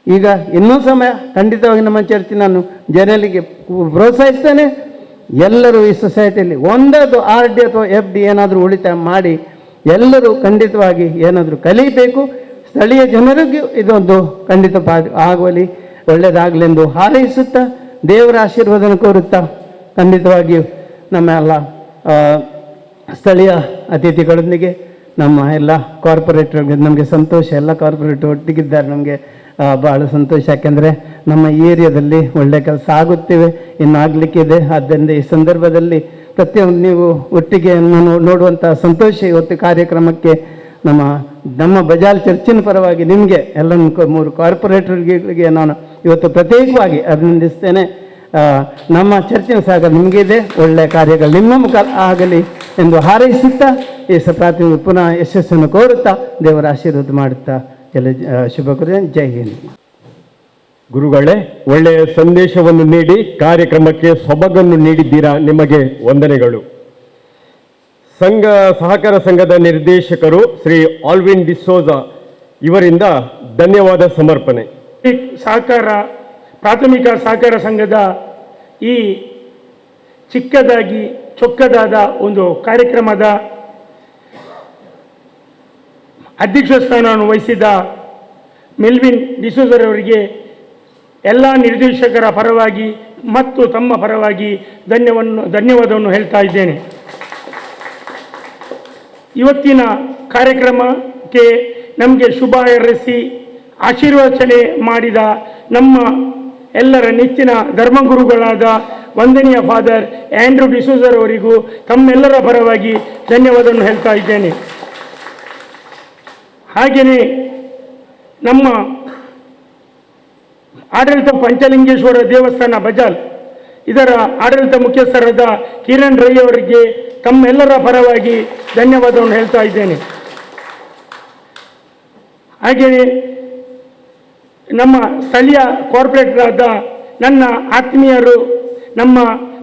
ಈಗ ಇನ್ನೂ ಸಮಯ, ಖಂಡಿತವಾಗಿ ನಮ್ಮ ಚರ್ಚೆ ನಾನು ಜನರಿಗೆ ಪ್ರೋತ್ಸಾಹಿಸ್ತೇನೆ. ಎಲ್ಲರೂ ಈ ಸೊಸೈಟಿಯಲ್ಲಿ ಒಂದದು ಆರ್ ಡಿ ಅಥವಾ FD ಏನಾದರೂ ಉಳಿತಾಯ ಮಾಡಿ ಎಲ್ಲರೂ ಖಂಡಿತವಾಗಿ ಏನಾದರೂ ಕಲಿಬೇಕು. ಸ್ಥಳೀಯ ಜನರಿಗೂ ಇದೊಂದು ಖಂಡಿತ ಆಗುವಲ್ಲಿ ಒಳ್ಳೆಯದಾಗಲೆಂದು ಹಾರೈಸುತ್ತಾ, ದೇವರ ಆಶೀರ್ವಾದನ ಕೋರುತ್ತಾ, ಖಂಡಿತವಾಗಿಯೂ ನಮ್ಮ ಎಲ್ಲ ಸ್ಥಳೀಯ ಅತಿಥಿಗಳೊಂದಿಗೆ ನಮ್ಮ ಎಲ್ಲ ಕಾರ್ಪೊರೇಟ್ರಿಗೆ ನಮಗೆ ಸಂತೋಷ. ಎಲ್ಲ ಕಾರ್ಪೊರೇಟ್ ಒಟ್ಟಿಗಿದ್ದಾರೆ, ನಮಗೆ ಭಾಳ ಸಂತೋಷ. ಯಾಕೆಂದರೆ ನಮ್ಮ ಏರಿಯಾದಲ್ಲಿ ಒಳ್ಳೆಯ ಕೆಲಸ ಆಗುತ್ತೇವೆ, ಇನ್ನು ಆಗಲಿಕ್ಕಿದೆ. ಆದ್ದರಿಂದ ಈ ಸಂದರ್ಭದಲ್ಲಿ ಪ್ರತಿಯೊಂದು ನೀವು ಒಟ್ಟಿಗೆ ನೋಡುವಂಥ ಸಂತೋಷ. ಇವತ್ತು ಕಾರ್ಯಕ್ರಮಕ್ಕೆ ನಮ್ಮ ಬಜಾಲ್ ಚರ್ಚಿನ ಪರವಾಗಿ ನಿಮಗೆ ಎಲ್ಲ 3 ಕಾರ್ಪೊರೇಟರ್ಗಳಿಗೆ ನಾನು ಇವತ್ತು ಪ್ರತ್ಯೇಕವಾಗಿ ಅಭಿನಂದಿಸ್ತೇನೆ. ನಮ್ಮ ಚರ್ಚಿನ ಸಾಗರ ನಿಮಗಿದೆ, ಒಳ್ಳೆಯ ಕಾರ್ಯಗಳು ನಿಮ್ಮ ಮುಖ ಆಗಲಿ ಎಂದು ಹಾರೈಸುತ್ತಾ ಈ ಪ್ರಾಥಮಿಕ ಪುನಃ ಯಶಸ್ಸನ್ನು ಕೋರುತ್ತಾ ದೇವರ ಆಶೀರ್ವಾದ ಮಾಡುತ್ತಾ ಎಲ್ಲ ಶುಭ ಕೋರುತ್ತೇನೆ. ಜೈ ಹಿಂದ್. ಗುರುಗಳೇ, ಒಳ್ಳೆಯ ಸಂದೇಶವನ್ನು ನೀಡಿ ಕಾರ್ಯಕ್ರಮಕ್ಕೆ ಸೊಬಗನ್ನು ನೀಡಿದ್ದೀರಾ, ನಿಮಗೆ ವಂದನೆಗಳು. ಸಹಕಾರ ಸಂಘದ ನಿರ್ದೇಶಕರು ಶ್ರೀ ಆಲ್ವಿನ್ ಡಿಸೋಜ ಇವರಿಂದ ಧನ್ಯವಾದ ಸಮರ್ಪಣೆ. ಪ್ರಾಥಮಿಕ ಸಹಕಾರ ಸಂಘದ ಈ ಚಿಕ್ಕದಾಗಿ ಚೊಕ್ಕದಾದ ಒಂದು ಕಾರ್ಯಕ್ರಮದ ಅಧ್ಯಕ್ಷ ಸ್ಥಾನವನ್ನು ವಹಿಸಿದ ಮೆಲ್ವಿನ್ ಡಿಸೋಜರ್ ಅವರಿಗೆ ಎಲ್ಲ ನಿರ್ದೇಶಕರ ಪರವಾಗಿ ಮತ್ತು ತಮ್ಮ ಪರವಾಗಿ ಧನ್ಯವಾದವನ್ನು ಹೇಳ್ತಾ ಇದ್ದೇನೆ. ಇವತ್ತಿನ ಕಾರ್ಯಕ್ರಮಕ್ಕೆ ನಮಗೆ ಶುಭ ಹಾರೈಸಿ ಆಶೀರ್ವಚನೆ ಮಾಡಿದ ನಮ್ಮ ಎಲ್ಲರ ನೆಚ್ಚಿನ ಧರ್ಮಗುರುಗಳಾದ ವಂದನೀಯ ಫಾದರ್ ಆಂಡ್ರೂ ಡಿಸೋಜರ್ ಅವರಿಗೂ ತಮ್ಮೆಲ್ಲರ ಪರವಾಗಿ ಧನ್ಯವಾದವನ್ನು ಹೇಳ್ತಾ ಇದ್ದೇನೆ. ಹಾಗೆಯೇ ನಮ್ಮ ಆಡಳಿತ ಪಂಚಲಿಂಗೇಶ್ವರ ದೇವಸ್ಥಾನ ಬಜಾಲ್ ಇದರ ಆಡಳಿತ ಮುಖ್ಯಸ್ಥರಾದ ಕಿರಣ್ ರೈ ಅವರಿಗೆ ತಮ್ಮೆಲ್ಲರ ಪರವಾಗಿ ಧನ್ಯವಾದವನ್ನು ಹೇಳ್ತಾ ಇದ್ದೇನೆ. ಹಾಗೆಯೇ ನಮ್ಮ ಸ್ಥಳೀಯ ಕಾರ್ಪೊರೇಟರಾದ ನನ್ನ ಆತ್ಮೀಯರು ನಮ್ಮ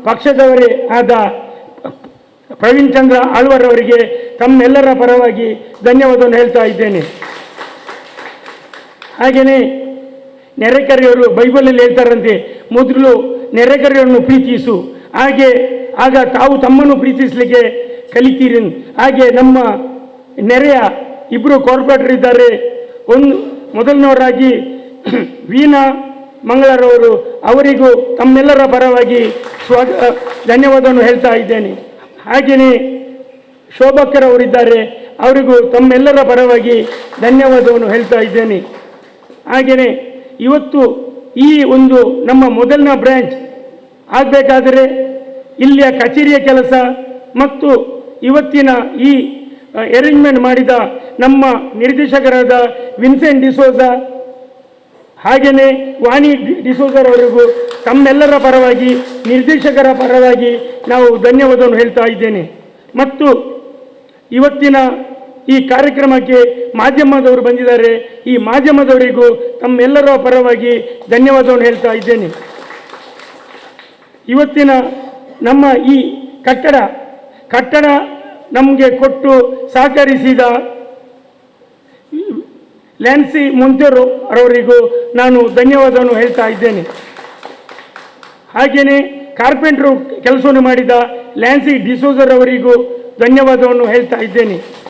ಪಕ್ಷದವರೇ ಆದ ಪ್ರವೀಣ್ ಚಂದ್ರ ಆಳ್ವಾರ್ ಅವರಿಗೆ ತಮ್ಮೆಲ್ಲರ ಪರವಾಗಿ ಧನ್ಯವಾದವನ್ನು ಹೇಳ್ತಾ ಇದ್ದೇನೆ. ಹಾಗೆಯೇ ನೆರೆಕರೆಯವರು ಬೈಬಲಲ್ಲಿ ಹೇಳ್ತಾರಂತೆ, ಮೊದಲು ನೆರೆಕರೆಯನ್ನು ಪ್ರೀತಿಸು, ಆಗ ತಾವು ತಮ್ಮನ್ನು ಪ್ರೀತಿಸಲಿಕ್ಕೆ ಕಲಿತೀರಿ. ಹಾಗೆ ನಮ್ಮ ನೆರೆಯ ಇಬ್ಬರು ಕಾರ್ಪೊರೇಟರ್ ಇದ್ದಾರೆ. ಮೊದಲನವರಾಗಿ ವೀಣಾ ಮಂಗಳರವರು, ಅವರಿಗೂ ತಮ್ಮೆಲ್ಲರ ಪರವಾಗಿ ಧನ್ಯವಾದವನ್ನು ಹೇಳ್ತಾ ಇದ್ದೇನೆ. ಹಾಗೆಯೇ ಶೋಭಕ್ಕರ್ ಅವರಿದ್ದಾರೆ, ಅವರಿಗೂ ತಮ್ಮೆಲ್ಲರ ಪರವಾಗಿ ಧನ್ಯವಾದವನ್ನು ಹೇಳ್ತಾ ಇದ್ದೇನೆ. ಹಾಗೆಯೇ ಇವತ್ತು ಈ ಒಂದು ನಮ್ಮ ಮೊದಲನೇ ಬ್ರಾಂಚ್ ಆಗಬೇಕಾದರೆ ಇಲ್ಲಿಯ ಕಚೇರಿಯ ಕೆಲಸ ಮತ್ತು ಇವತ್ತಿನ ಈ ಅರೇಂಜ್ಮೆಂಟ್ ಮಾಡಿದ ನಮ್ಮ ನಿರ್ದೇಶಕರಾದ ವಿನ್ಸೆಂಟ್ ಡಿಸೋಜ ಹಾಗೆಯೇ ವಾಣಿ ಡಿಸೋಜರ್ ಅವರಿಗೂ ತಮ್ಮೆಲ್ಲರ ಪರವಾಗಿ ನಿರ್ದೇಶಕರ ಪರವಾಗಿ ನಾವು ಧನ್ಯವಾದವನ್ನು ಹೇಳ್ತಾ ಇದ್ದೇನೆ. ಮತ್ತು ಇವತ್ತಿನ ಈ ಕಾರ್ಯಕ್ರಮಕ್ಕೆ ಮಾಧ್ಯಮದವರು ಬಂದಿದ್ದಾರೆ, ಈ ಮಾಧ್ಯಮದವರಿಗೂ ತಮ್ಮೆಲ್ಲರ ಪರವಾಗಿ ಧನ್ಯವಾದವನ್ನು ಹೇಳ್ತಾ ಇದ್ದೇನೆ. ಇವತ್ತಿನ ನಮ್ಮ ಈ ಕಟ್ಟಡ ನಮಗೆ ಕೊಟ್ಟು ಸಹಕರಿಸಿದ ಲ್ಯಾನ್ಸಿ ಮೊಂತೆರೋ ಅವರಿಗೂ ನಾನು ಧನ್ಯವಾದವನ್ನು ಹೇಳ್ತಾ ಇದ್ದೇನೆ. ಹಾಗೆಯೇ ಕಾರ್ಪೆಂಟ್ರು ಕೆಲಸವನ್ನು ಮಾಡಿದ ಲ್ಯಾನ್ಸಿ ಡಿಸೋಜರ್ ಅವರಿಗೂ ಧನ್ಯವಾದವನ್ನು ಹೇಳ್ತಾ ಇದ್ದೇನೆ.